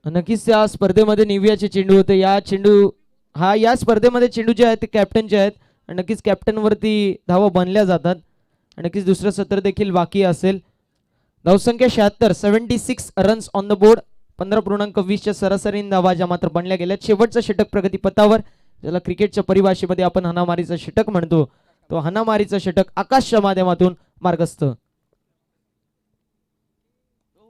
नक्कीच त्या स्पर्धेमध्ये निवियाचे चेंडू होते. या स्पर्धेमध्ये चेंडू जे आहेत ते कॅप्टनचे आहेत आणि नक्कीच कॅप्टनवरती धावा बनल्या जातात. आणि नक्कीच दुसरं सत्र देखील बाकी असेल. धावसंख्या 76 रन्स ऑन द बोर्ड. 15.20 च्या सरासरीने धावा ज्या मात्र बनल्या गेल्या. शेवटचं षटक प्रगतीपथावर, ज्याला क्रिकेटच्या परिभाषेमध्ये आपण हाणामारीचं षटक म्हणतो, तो हाणामारीचं षटक आकाशच्या माध्यमातून मार्गस्थ.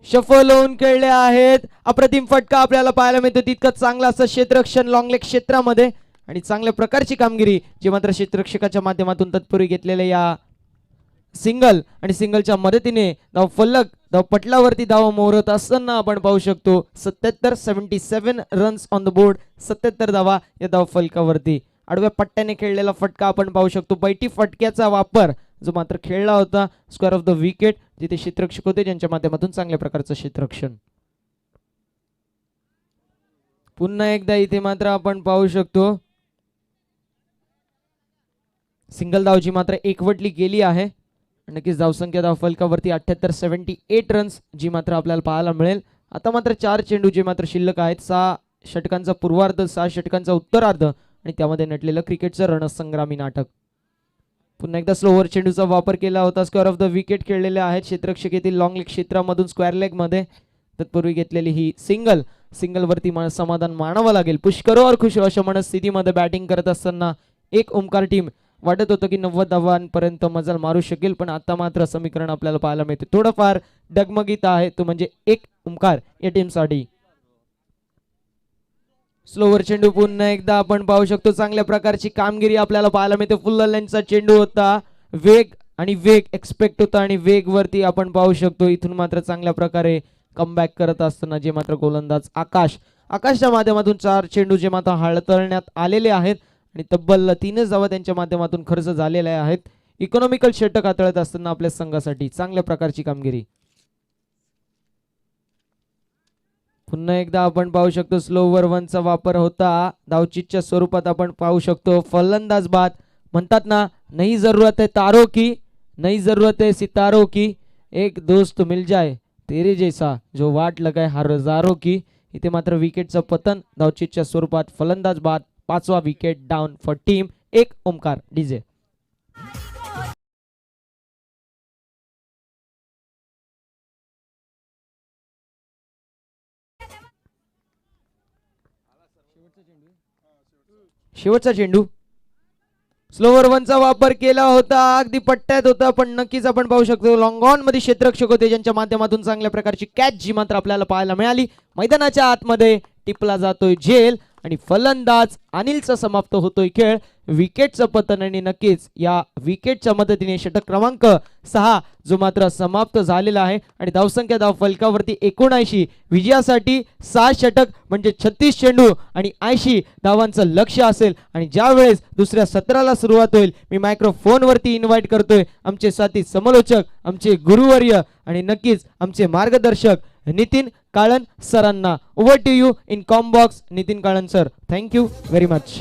शफल होऊन खेळले आहेत. अप्रतिम फटका आपल्याला पाहायला मिळतो. तितकंच चांगलं असं क्षेत्ररक्षण लॉंगलेग क्षेत्रामध्ये आणि चांगल्या प्रकारची कामगिरी जी मात्र क्षेत्ररक्षकाच्या माध्यमातून तत्पूर्वी घेतलेल्या या सिंगल आणि सिंगलच्या मदतीने धाव फलक धाव पटलावरती धाव मोहरत असताना आपण पाहू शकतो. 77 रन्स ऑन द बोर्ड. 77 धावा या धाव फलकावरती. आडव्या पट्ट्याने खेळलेला फटका आपण पाहू शकतो. बैठी फटक्याचा वापर जो मात्र खेळला होता. स्क्वेअर ऑफ द विकेट, जिथे क्षेत्ररक्षक होते ज्यांच्या माध्यमातून चांगल्या प्रकारचं क्षेत्ररक्षण. पुन्हा एकदा इथे मात्र आपण पाहू शकतो सिंगल धाव जी मात्र एकवटली गेली आहे. नक्कीच धावसंख्या धाव फलकावरती 78 रन्स जी मात्र आपल्याला पाहायला मिळेल. आता मात्र 4 चेंडू जे मात्र शिल्लक आहेत. 6 षटकांचा पूर्वार्ध, 6 षटकांचा उत्तरार्ध आणि त्यामध्ये नटलेलं क्रिकेटचं रणसंग्रामी नाटक. पुन्हा एकदा स्लोवर चेंडूचा वापर केला होता. स्क्वेअर ऑफ द विकेट खेळलेले आहेत क्षेत्ररक्षक येथील लॉंग लेग क्षेत्रामधून स्क्वेअर लेग मध्ये तत्पूर्वी घेतलेली ही सिंगल वरती समाधान मानावं लागेल. पुष्करो और खुश अशा मनस्थितीमध्ये बॅटिंग करत असताना एक ओमकार टीम वाटत होतं की 90 धावांपर्यंत मजल मारू शकेल, पण आता मात्र समीकरण आपल्याला पाहायला मिळते थोडंफार डगमगीत आहे. तो म्हणजे एक ओमकार या टीमसाठी. स्लोवर चेंडू पुन्हा एकदा आपण पाहू शकतो. चांगल्या प्रकारची कामगिरी आपल्याला पाहायला मिळते. फुल लेंथचा चेंडू होता. वेग एक्सपेक्ट होता आणि वेग वरती आपण पाहू शकतो इथून मात्र चांगल्या प्रकारे कमबॅक करत असताना जे मात्र गोलंदाज आकाशच्या माध्यमातून 4 चेंडू जे मात्र हाळतळण्यात आलेले आहेत आणि तब्बल 3 धावा त्यांच्या माध्यमातून खर्च झालेल्या आहेत. इकॉनॉमिकल षटक हाताळत असताना आपल्या संघासाठी चांगल्या प्रकारची कामगिरी. पुन्हा एकदा आपण पाहू शकतो स्लोवर वनचा वापर होता. धावचीच्या स्वरूपात आपण पाहू शकतो फलंदाज बाद. म्हणतात ना, नहीं जरूरत है तारों की, नहीं जरूरत है सितारों की, एक दोस्त मिल जाए तेरे जैसा जो वाट लगाए हजारों की. इथे मात्र विकेटचं पतन धावचीच्या स्वरूपात. फलंदाज बाद. 5वा विकेट डाऊन फॉर टीम एक ओमकार डीजे. शेवटचा चेंडू स्लोवर वनचा वापर केला होता. अगदी पट्ट्यात होता, पण नक्कीच आपण पाहू शकतो लॉंग ऑन मध्ये क्षेत्ररक्षक होते ज्यांच्या माध्यमातून चांगल्या प्रकारची कॅच जी मात्र आपल्याला पाहायला मिळाली. मैदानाच्या आतमध्ये टिपला जातोय झेल आणि फलंदाज अनिलचा समाप्त होतोय खेळ. विकेटचं पतन आणि नक्कीच या विकेटच्या मदतीने षटक क्रमांक 6 जो मात्र समाप्त झालेला आहे आणि धावसंख्या धाव फलकावरती 79. विजयासाठी 6 षटक म्हणजे 36 चेंडू आणि 80 धावांचं लक्ष्य असेल. आणि ज्या वेळेस दुसऱ्या सत्राला सुरुवात होईल मी मायक्रोफोन वरती इन्व्हाइट करतोय आमचे साथी समलोचक, आमचे गुरुवर्य आणि नक्कीच आमचे मार्गदर्शक नितीन काळन सरांना. Over to you in comm box Nitin Kalan sir. Thank you very much.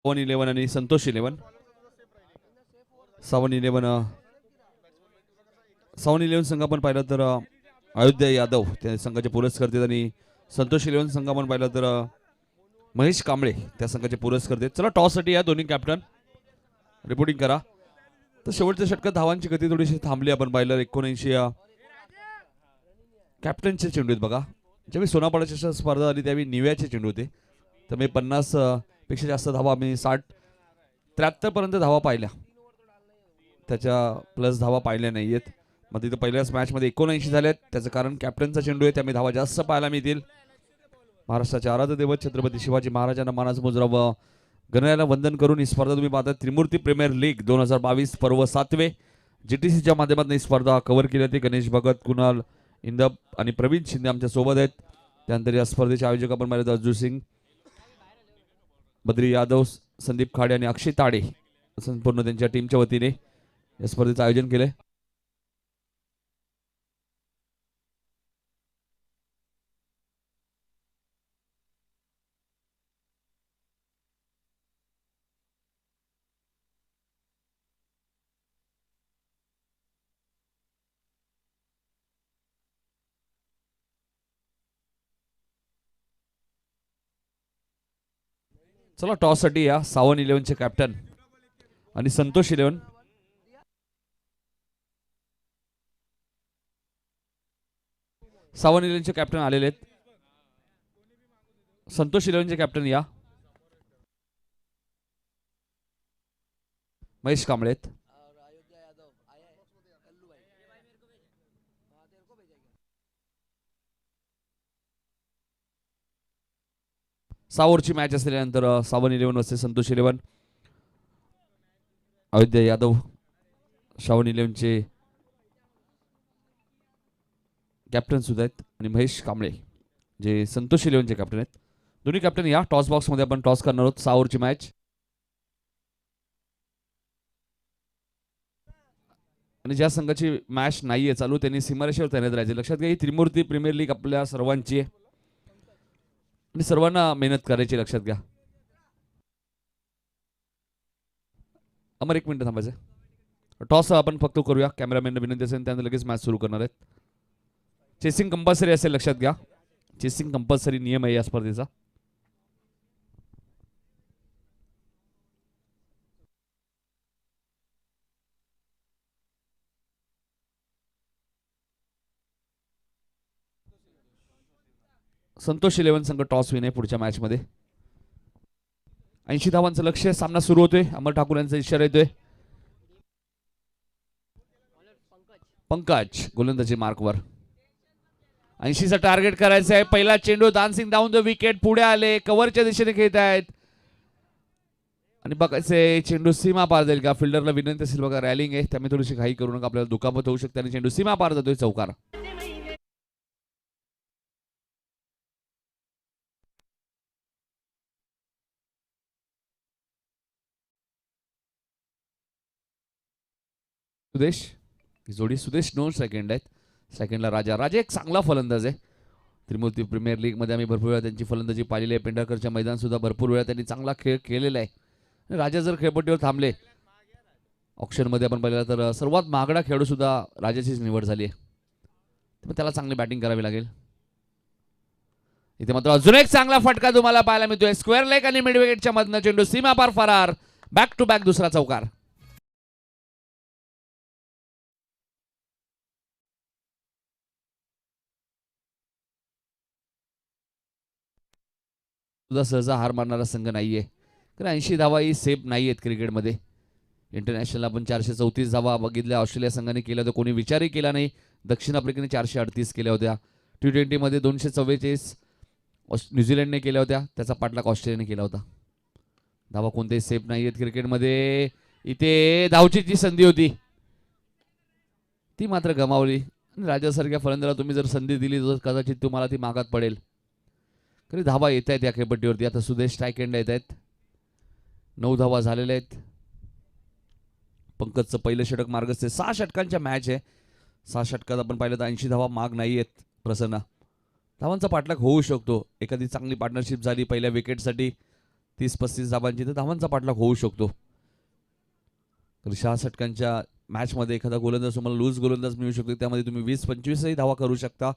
7-11 आणि संतोष 11. 7-11 संघ आपण पाहिलं तर अयोध्या यादव त्या संघाचे पुरस्कर्ते आणि संतोष 11 संघ आपण पाहिलं तर महेश कांबळे त्या संघाचे पुरस्कर्ते. चला टॉससाठी या दोन्ही कॅप्टन रिपोर्टिंग करा. तर शेवटच्या षटकात धावांची गती थोडीशी थांबली आपण पाहिलं. 79 कॅप्टनचे चेंडू आहेत बघा. ज्यावेळी सोनापाड्याची स्पर्धा झाली त्यावेळी निव्याचे चेंडू होते. तर मी 50 पेक्षा जास्त धावा आम्ही 60-73 पर्यंत धावा पाहिल्या. त्याच्या प्लस धावा पाहिल्या नाहीयेत. मग तिथं पहिल्याच मॅचमध्ये 79 झाल्यात. त्याचं कारण कॅप्टनचा चेंडू आहे त्यामुळे धावा जास्त पाहायला मिळतील. महाराष्ट्राचे आराध्य दैवत छत्रपती शिवाजी महाराजांना मानाचा मुजरा व गणरायाला वंदन करून ही स्पर्धा तुम्ही पाहता. त्रिमूर्ती प्रीमियर लीग 2022 पर्व 7वे GTCच्या माध्यमातून ही स्पर्धा कव्हर केली जाते. गणेश भगत, कुणाल इंदप आणि प्रवीण शिंदे आमच्या सोबत आहेत. त्यानंतर या स्पर्धेचे आयोजक आपण पाहिलं अर्जुन सिंग, बद्री यादव, संदीप खाडे आणि अक्षय ताडे संपूर्ण त्यांच्या टीमच्या वतीने या स्पर्धेचं आयोजन केलंय. चला टॉस साठी या 7-11 चे कॅप्टन आणि संतोष 11. सावन 11 चे कॅप्टन आलेले आहेत. संतोष 11 चे कॅप्टन या महेश कांबळे आहेत. सावरची मॅच असल्यानंतर 7-11 वर्सेस संतोष 11. अयोध्या यादव 7-11 चे कॅप्टन सुद्धा आहेत आणि महेश कांबळे जे संतोष 11 चे कॅप्टन आहेत. दोन्ही कॅप्टन या टॉस बॉक्स मध्ये आपण टॉस करणार आहोत. 6 ओव्हरची मॅच आणि ज्या संघाची मॅच नाहीये चालू त्यांनी सीमारेषेवर तैनात राहायचे. लक्षात घ्या ही त्रिमूर्ती प्रीमियर लीग आपल्या सर्वांची आहे आणि सर्वांना मेहनत करायची. लक्षात घ्या. अमर 1 मिनिट थांबायचं. टॉस आपण फक्त करूया. कॅमेरामॅनला विनंती असेल त्यानंतर लगेच मॅच सुरू करणार आहेत. चेसिंग कंपल्सरी असेल लक्षात घ्या. चेसिंग कंपल्सरी नियम आहे या स्पर्धेचा. संतोष 11 संघ टॉस विन आहे पुढच्या मॅच मध्ये. 80 धावांचं लक्ष. सामना सुरू होतोय. अमर ठाकूर यांचा इशारा येतोय. पंकज गोलंदाजी मार्कवर. 80चं टार्गेट करायचं आहे. पहिला चेंडू दानसिंग डाऊन द विकेट. पुढे आले कव्हरच्या दिशेने खेळत आहेत आणि बघायचंय चेंडू सीमा पार जाईल का. फिल्डरला विनंती असेल बघा रॅलिंग आहे त्यामुळे थोडीशी घाई करू नका. आपल्याला दुखापत होऊ शकते आणि चेंडू सीमा पार जातोय. चौकार. सुदेश ही जोडी सुदेश 2 सेकंड आहेत. सेकंडला राजा एक चांगला फलंदाज आहे. त्रिमूर्ती प्रीमियर लीग मध्ये आम्ही भरपूर वेळा त्यांची फलंदाजी पाहिलेली आहे. पेंढारकरच्या मैदान सुद्धा भरपूर वेळा त्यांनी चांगला खेळ केलेला आहे. राजा जर खेळपट्टीवर थांबले ऑप्शन मध्ये आपण पाहिलं तर सर्वात महागडा खेळाडू सुद्धा राजाचीच निवड झाली आहे. तर त्याला चांगली बॅटिंग करावी लागेल. इथे मात्र अजून एक चांगला फटका तुम्हाला पाहायला मिळतोय. स्क्वेअर लेग आणि मिड विकेटच्या मधनं चेंडू सीमा पार फरार. बॅक टू बॅक दुसरा चौकार. सुद्धा सहजा हार मारणारा संघ नाहीये. कारण 80 धावा ही सेफ नाही आहेत क्रिकेटमध्ये. इंटरनॅशनल आपण 434 धावा बघितल्या ऑस्ट्रेलिया संघाने केल्या होत्या. कोणी विचारही केला नाही. दक्षिण आफ्रिकेने 438 केल्या होत्या. T20 मध्ये 244 न्यूझीलंडने केल्या होत्या. त्याचा पाठलाग ऑस्ट्रेलियाने केला होता. धावा कोणतेही सेफ नाही आहेत क्रिकेटमध्ये. इथे धावची जी संधी होती ती मात्र गमावली. राजासारख्या फलंदाजाला तुम्ही जर संधी दिली तर कदाचित तुम्हाला ती मागात पडेल. तरी धावा येत आहेत या खेळपट्टीवरती. आता सुदेश स्ट्राईक एंड येत आहेत. 9 धावा झालेल्या आहेत. पंकजचं पहिलं षटक मार्गस्थ. 6 षटकांच्या मॅच आहे. 6 षटकात आपण पाहिलं तर 80 धावा माग नाही आहेत. प्रसन्न धावांचा पाठलाग होऊ शकतो. एखादी चांगली पार्टनरशिप झाली पहिल्या विकेटसाठी 30-35 धावांची तर धावांचा पाठलाग होऊ शकतो. तर 6 षटकांच्या मॅचमध्ये एखादा गोलंदाज तुम्हाला लूज गोलंदाज मिळू शकतो, त्यामध्ये तुम्ही 20-25 धावा करू शकता.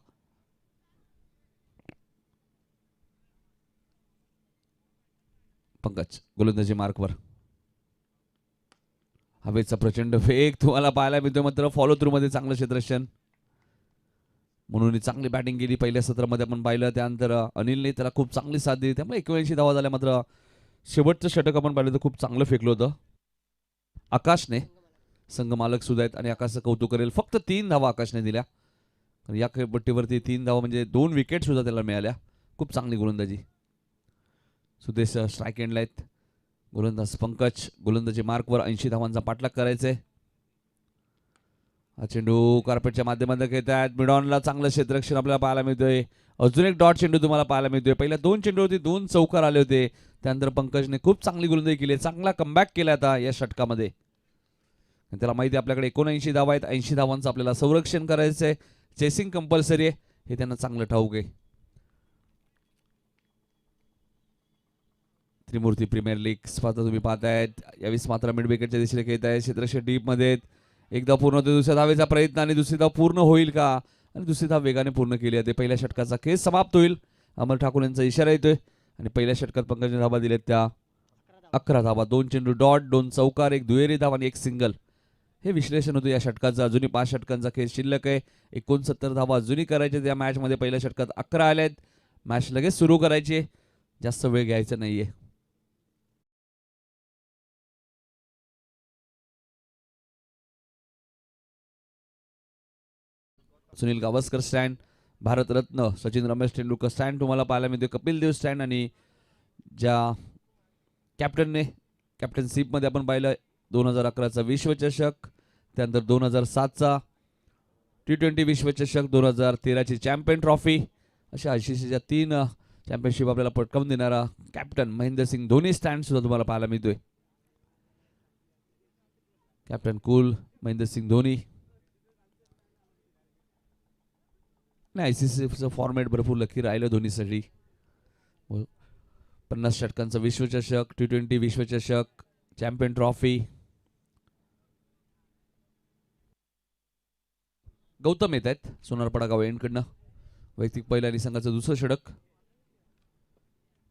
पंकज गोलंदाजी मार्कवर, हवेचा प्रचंड वेग तुम्हाला पाहायला मिळतोय, मात्र फॉलो थ्रू मध्ये चांगलं क्षेत्ररक्षण. म्हणून चांगली बॅटिंग केली पहिल्या सत्रामध्ये आपण पाहिलं. त्यानंतर अनिलने त्याला खूप चांगली साथ दिली, त्यामुळे 81 धावा झाल्या. मात्र शेवटचं षटक आपण पाहिलं तर खूप चांगलं फेकलं होतं आकाशने. संघ मालक सुद्धा आहेत आणि आकाशचं कौतुक करेल. फक्त 3 धावा आकाशने दिल्या. या खेळपट्टीवरती 3 धावा म्हणजे 2 विकेट सुद्धा त्याला मिळाल्या. खूप चांगली गोलंदाजी. सुदेश स्ट्राईक एंडला आहेत. गोलंदाज पंकज गोलंदाजी मार्कवर 80 धावांचा पाठलाग करायचे. हा चेंडू कार्पेटच्या माध्यमातून खेळत आहेत. मिडॉनला चांगलं क्षेत्ररक्षण आपल्याला पाहायला मिळतोय. अजून एक डॉट चेंडू तुम्हाला पाहायला मिळतोय. पहिल्या 2 चेंडूवरती 2 चौकार आले होते. त्यानंतर पंकजने खूप चांगली गोलंदाजी केली, चांगला कमबॅक केला आता या षटकामध्ये. त्याला माहिती आहे आपल्याकडे 79 धावा आहेत. 80 धावांचं आपल्याला संरक्षण करायचं आहे. चेसिंग कंपल्सरी आहे हे त्यांना चांगलं ठाऊक आहे. त्रिमूर्ती प्रीमियर लीग स्पर्धा तुम्ही पाहतायत. यावेळी मात्र मिड विकेटच्या दिशेने खेळत आहे. क्षेत्ररक्षण डीप मध्ये एकदा पूर्ण होते. दुसऱ्या धावेचा प्रयत्न आणि दुसरी धाव पूर्ण होईल का? आणि दुसरी धाव वेगाने पूर्ण केली आहे. पहिल्या षटकाचा खेळ समाप्त होईल. अमर ठाकूर यांचा इशारा येतोय आणि पहिल्या षटकात पंकजने धावा दिल्यात त्या 11 धावा. 2 चेंडू डॉट, 2 चौकार, 1 दुहेरी धाव आणि 1 सिंगल. हे विश्लेषण होतं या षटकाचं. अजूनही 5 षटकांचा खेळ शिल्लक आहे. 69 धावा अजूनही करायचे त्या मॅचमध्ये. पहिल्या षटकात 11 आल्या आहेत. मॅच लगेच सुरू करायची, जास्त वेळ घ्यायचा नाहीये. सुनील गावस्कर स्टँड, भारतरत्न सचिन रमेश तेंडुलकर स्टँड तुम्हाला पाहायला मिळते. कपिल देव स्टँड आणि ज्या कॅप्टनने कॅप्टनशिपमध्ये आपण पाहिलं 2011चा विश्वचषक, त्यानंतर 2007चा T20 विश्वचषक, 2013ची चॅम्पियन ट्रॉफी, अशा ICCच्या 3 चॅम्पियनशिप आपल्याला पटकावून देणारा कॅप्टन महेंद्रसिंग धोनी स्टँड सुद्धा तुम्हाला पाहायला मिळतोय. Captain cool Mahendra Singh Dhoni. ICCचं फॉर्मॅट भरपूर लकी राहिलं धोनीसाठी. 50 षटकांचा विश्वचषक, T20 विश्वचषक, चॅम्पियन ट्रॉफी. गौतम येत आहेत सोनारपाडा गाव एंडकडनं. वैयक्तिक पहिल्या आणि संघाचं दुसरं षटक.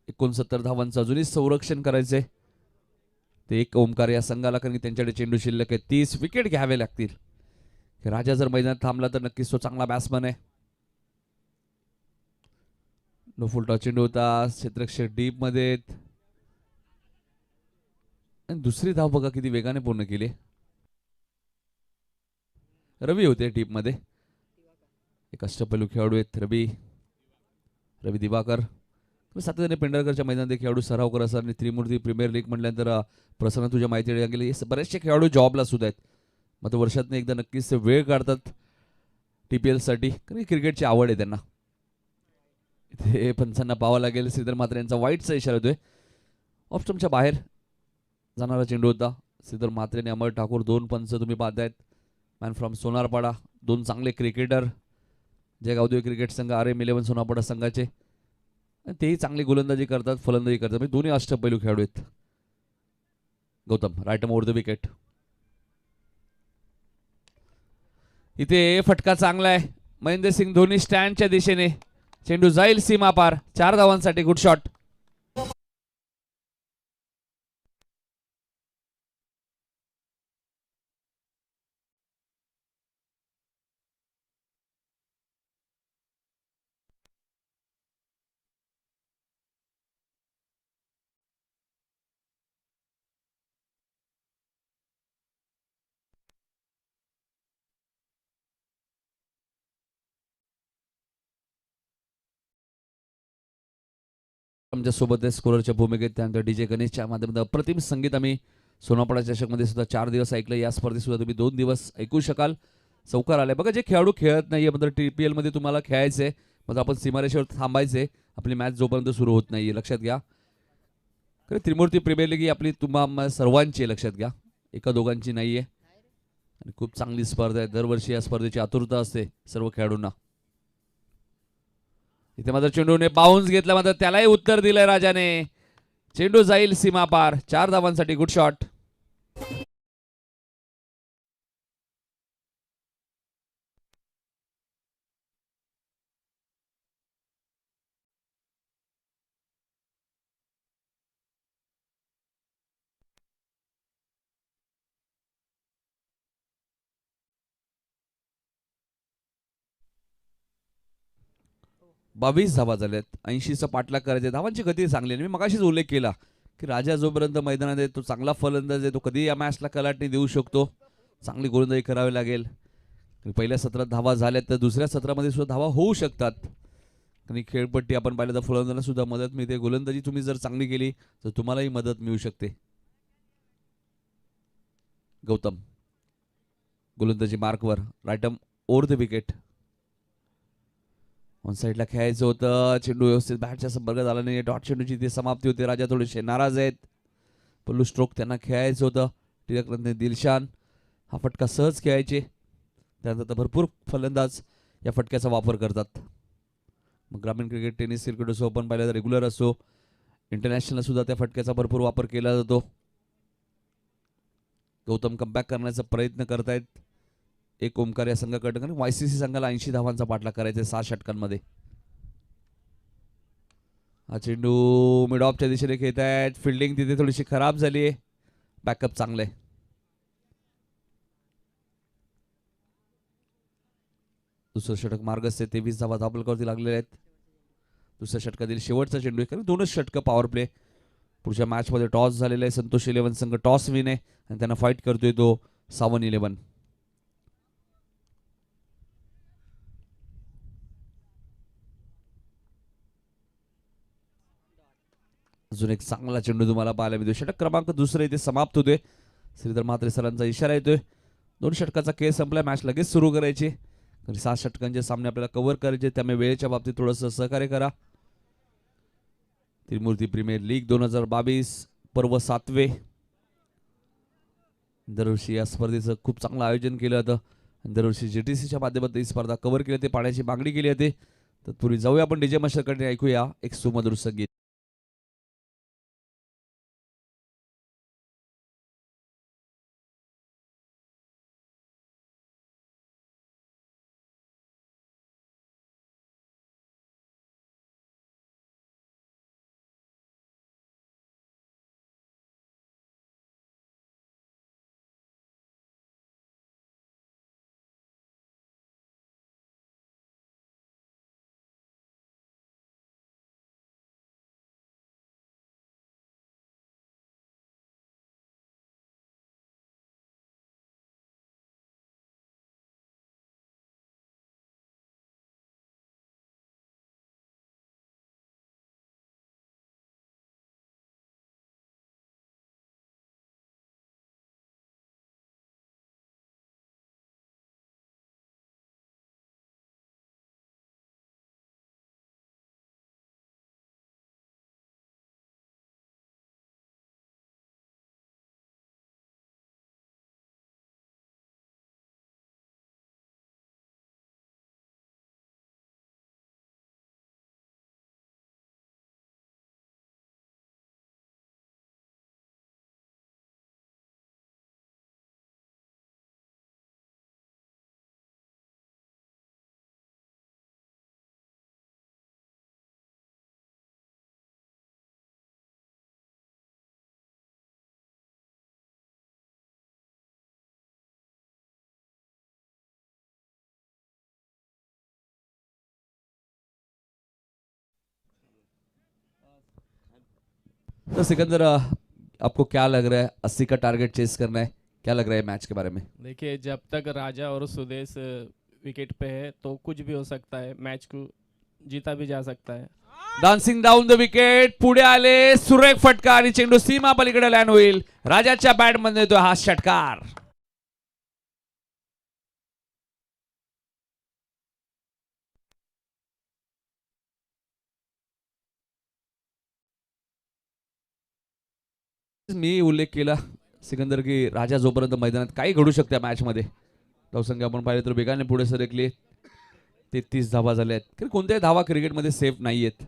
69 धावांचं अजूनही संरक्षण करायचंय. ते एक ओमकार या संघाला, कारण की त्यांच्याकडे चेंडू शिल्लक आहे. 30 विकेट घ्यावे लागतील. राजा जर मैदानात थांबला तर नक्कीच तो चांगला बॅट्समन आहे. नो फुलटा चेंडू होता. क्षेत्ररक्षक डीप मध्ये. दुसरी धाव बघा किती वेगाने पूर्ण केली. रवी होते डीप मध्ये. एक अष्टपैलू खेळाडू आहेत रवी दिवाकर. सातत्याने पेंढरकरच्या मैदानात खेळाडू सराव करत असतात आणि त्रिमूर्ती प्रीमियर लीग म्हटल्यानंतर प्रसन्न तुझ्या माहिती गेली. बरेचसे खेळाडू जॉबला सुद्धा आहेत. मात्र वर्षातून एकदा नक्कीच वेळ काढतात TPL साठी, कारण क्रिकेटची आवड आहे त्यांना. इथे पंचांना पाहावं लागेल. श्रीधर मात्र यांचा वाईटचा इशारा होतोय. ऑफस्टमच्या बाहेर जाणारा चेंडू होता. श्रीधर मात्रेने अमर ठाकूर 2 पंच तुम्ही पाहतायत. मॅन फ्रॉम सोनारपाडा, 2 चांगले क्रिकेटर जे गावदेवी क्रिकेट संघ RM11 सोनारपाडा संघाचे. तेही चांगली गोलंदाजी करतात, फलंदाजी करतात. म्हणजे दोन्ही अष्टपैलू खेळाडू आहेत. Gautam right over the wicket. इथे फटका चांगला आहे महेंद्रसिंग धोनी स्टँडच्या दिशेने. चेंडू जाईल सीमा पार. 4 धावांसाठी गुड शॉट. आमच्या सोबत स्कोररच्या भूमिकेत, त्यानंतर DJ गणेशच्या माध्यमातून अप्रतिम संगीत आम्ही सोनारपाडा चषकमध्ये सुद्धा 4 दिवस ऐकलं. या स्पर्धेत सुद्धा तुम्ही 2 दिवस ऐकू शकाल. चौकार आले बघा. जे खेळाडू खेळत नाहीये, म्हणजे TPL मध्ये तुम्हाला खेळायचंय, म्हणजे आपण सीमारेषेवर थांबायचे. आपली मॅच जोपर्यंत सुरू होत नाहीये, लक्षात घ्या. खरं त्रिमूर्ती प्रीमियर लीग ही आपली तुम्हा सर्वांची लक्षात घ्या, एका दोघांची नाहीये. आणि खूप चांगली स्पर्धा आहे. दरवर्षी या स्पर्धेची आतुरता असते सर्व खेळाडूंना. इथे मात्र चेंडूने बाउन्स घेतला, मात्र त्यालाही उत्तर दिलंय राजाने. चेंडू जाईल सीमा पार, 4 धावांसाठी गुड शॉट. बावीस धावा झाल्यात, 80चा पाठलाग करायचे. धावांची गती चांगली आहे. मी मगाशीच उल्लेख केला की राजा जोपर्यंत मैदानात आहे तो चांगला फलंदाज आहे, तो कधी या मॅचला कलाटणी देऊ शकतो. चांगली गोलंदाजी करावी लागेल. पहिल्या सत्रात धावा झाल्यात तर दुसऱ्या सत्रामध्ये सुद्धा धावा होऊ शकतात. आणि खेळपट्टी आपण पाहिलं तर फलंदाजांना सुद्धा मदत मिळते. गोलंदाजी तुम्ही जर चांगली केली तर तुम्हालाही मदत मिळू शकते. गौतम गोलंदाजी मार्कवर, right arm over the wicket. On साईडला खेळायचं होतं, चेंडू व्यवस्थित बॅटच्या संपर्कात झाला नाही. डॉट चेंडूची ती समाप्ती होते. राजा थोडेसे नाराज आहेत. पल्लू स्ट्रोक त्यांना खेळायचं होतं. टिळकरत्न दिलशान हा फटका सहज खेळायचे. त्यानंतर भरपूर फलंदाज या फटक्याचा वापर करतात. मग ग्रामीण क्रिकेट, टेनिस, क्रिकेट असो, आपण पाहिलं तर रेग्युलर असो, इंटरनॅशनल सुद्धा त्या फटक्याचा भरपूर वापर केला जातो. गौतम कमबॅक करण्याचा प्रयत्न करतायत. एक ओमकार या संघाकडनं, कारण YCC संघाला 80 धावांचा पाठलाग करायचा 6 षटकांमध्ये. हा चेंडू मिड ऑफच्या दिशेने खेळत आहेत. फिल्डिंग तिथे थोडीशी खराब झाली आहे. बॅकअप चांगलं आहे. दुसरं षटक मार्गस्थ 23 धावा धापलकावरती लागलेले आहेत. दुसऱ्या षटकातील शेवटचा चेंडू आहे, कारण 2च षटकं पॉवर प्ले. पुढच्या मॅचमध्ये टॉस झालेला आहे. संतोष 11 संघ टॉस विन आहे आणि त्यांना फाईट करतोय तो सावन 11. अजून एक चांगला चेंडू तुम्हाला पाहायला मिळतो. षटक क्रमांक दुसरे इथे समाप्त होतोय. श्रीधर म्हात्रे सरांचा इशारा येतोय. 2 षटकाचा खेळ संपला, मॅच लगेच सुरू करायची. 7 षटकांचे सामने आपल्याला कव्हर करायचे, त्यामुळे वेळेच्या बाबतीत थोडंसं सहकार्य करा. त्रिमूर्ती प्रीमियर लीग 2022 पर्व 7वे. दरवर्षी या स्पर्धेचं खूप चांगलं आयोजन केलं जातं. दरवर्षी GTCच्या माध्यमातून ही स्पर्धा कव्हर केली जाते. पाण्याची मागणी केली जाते. तत्पूर्वी जाऊया आपण डीजे मशरकडे, ऐकूया एक सुमधुर संगीत. तो सिकंदर, आपको क्या लग रहा है, 80 का टारगेट चेस करना है, क्या लग रहा है मैच के बारे में? देखिए, जब तक राजा और सुदेश विकेट पे है तो कुछ भी हो सकता है, मैच को जीता भी जा सकता है. डान्सिंग डाऊन द विकेट, पुढे आले, सुरेख फटका आणि चेंडू सीमा पलीकडे लँड होईल. राजाच्या बॅट मध्ये तो हा षटकार. मी उल्लेख केला सिकंदर की राजा जोपर्यंत मैदानात काही घडू शकते मॅच मध्ये. धावसंख्या आपण पाहिलं तर वेगाने पुढे सरकले. 33 धावा झाल्या आहेत. कोणत्याही धावा क्रिकेटमध्ये सेफ नाहीयेत.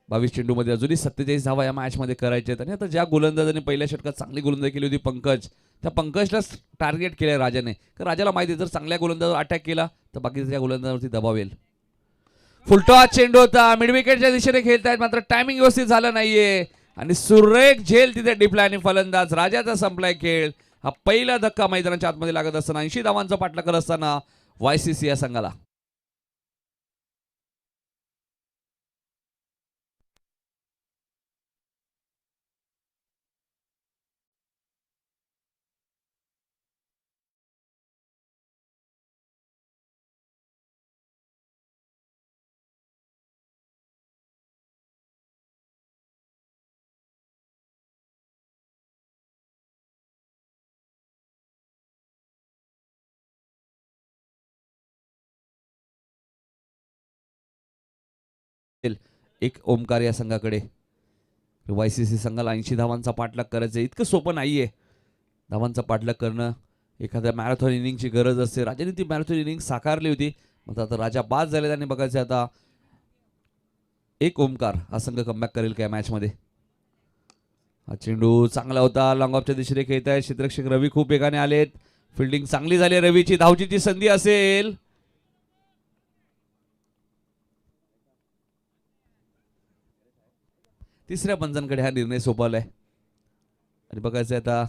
22 चेंडूमध्ये अजूनही 47 धावा या मॅचमध्ये करायचे आहेत. आणि आता ज्या गोलंदाजाने पहिल्या षटकात चांगली गोलंदाजी केली होती पंकज, त्या पंकजलाच टार्गेट केलंय राजाने. कारण राजाला माहिती आहे जर चांगल्या गोलंदाजावर अटॅक केला तर बाकीच्या गोलंदाजावरती दबाव येईल. फुलटॉस चेंडू होता, मिड विकेटच्या दिशेने खेळतायत, मात्र टायमिंग व्यवस्थित झालं नाहीये आणि सुरेख झेल तिथे डिपलाय आणि फलंदाज राजाचा संपलाय खेळ. हा पहिला धक्का मैदानाच्या आतमध्ये लागत असताना 80 धावांचा पाठलाग करत असताना YCC या संघाला. एक ओमकार या संघाकडे. YCC संघाला 80 धावांचा पाठलाग करायचं इतकं सोपं नाहीये. धावांचा पाठलाग करणं एखाद्या मॅरेथॉन इनिंगची गरज असते. राजाने ती मॅरेथॉन इनिंग साकारली होती. मग आता राजा बाद झाले आणि बघायचं आता एक ओमकार हा संघ कमबॅक करेल काय मॅचमध्ये. हा चेंडू चांगला होता, लॉंग ऑफच्या दिशेने खेळत आहे क्षेत्ररक्षक रवी, खूप वेगाने आलेत, फिल्डिंग चांगली झाली रवीची, धावचीची संधी असेल. तिसऱ्या पंचांकडे हा निर्णय सोपवलाय आणि बघायचं आता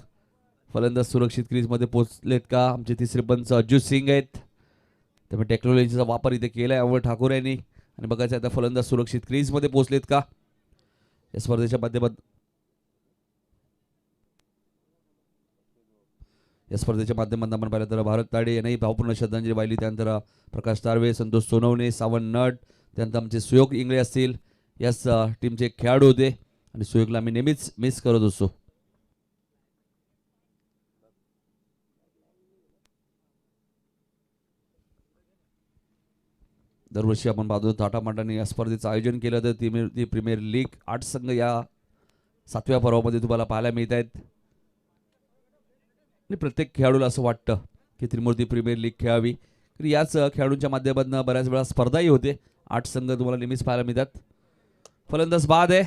फलंदाज सुरक्षित क्रीजमध्ये पोहोचलेत का. आमचे तिसरे पंच अज्जू सिंग आहेत, त्यामुळे टेक्नॉलॉजीचा वापर इथे केलाय अमोल ठाकूर यांनी. आणि बघायचं आता फलंदाज सुरक्षित क्रीजमध्ये पोहोचलेत का. या स्पर्धेच्या माध्यमातून आपण पाहिलं तर भारत ताडे यांनाही भावपूर्ण श्रद्धांजली वाहिली. त्यानंतर प्रकाश तारवे, संतोष सोनवणे, सावंत नट, त्यानंतर आमचे सुयोग इंगळे असतील, याच टीमचे खेळाडू होते आणि सुयोगला आम्ही नेहमीच मिस करत असतो. दरवर्षी आपण पाहतो थाटामाटाने या स्पर्धेचं आयोजन केलं तर ती प्रीमियर लीग 8 संघ या 7व्या पर्वामध्ये तुम्हाला पाहायला मिळत आहेत. आणि प्रत्येक खेळाडूला असं वाटतं की त्रिमूर्ती प्रीमियर लीग खेळावी. याच खेळाडूंच्या माध्यमातून बऱ्याच वेळा स्पर्धाही होते. 8 संघ तुम्हाला नेहमीच पाहायला मिळतात. फलंदाज बाद आहे.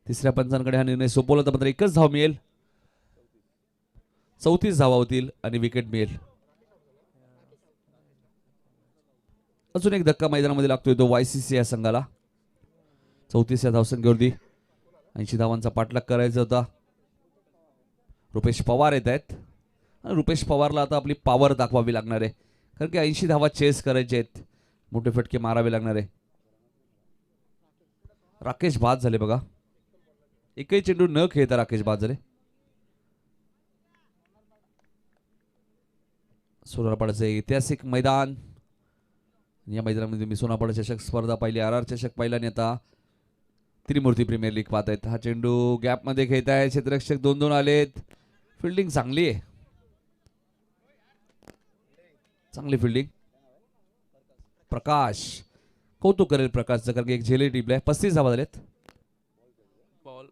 तिसऱ्या पंचांकडे हा निर्णय सोपवला तर मात्र एकच धाव मिळेल, 34 धावा होतील आणि विकेट मिळेल. अजून एक धक्का मैदानामध्ये लागतोय तो YCC या संघाला. 34 या धावसंख्येवरती 80 धावांचा पाठलाग करायचा होता. रुपेश पवार येत आहेत आणि रुपेश पवारला आता आपली पॉवर दाखवावी लागणार आहे, कारण की 80 धावा चेस करायचे आहेत, मोठे फटके मारावे लागणार आहे. राकेश बाद झाले बघा, एकही चेंडू न खेळता राकेश बाद झाले. सोनारपाड्याचे ऐतिहासिक मैदान, या मैदानामध्ये तुम्ही सोनारपाडा चषक स्पर्धा पाहिली, RR चषक पाहिला आणि आता त्रिमूर्ती प्रीमियर लीग पाहत आहेत. हा चेंडू गॅपमध्ये खेळत आहे, क्षेत्ररक्षक 2-2 आलेत. फिल्डिंग चांगली आहे, चांगली फिल्डिंग. प्रकाश, कौतुक करेल प्रकाशचं, कारण की एक झेले टीपला आहे. 35 धावा झालेत, बॉल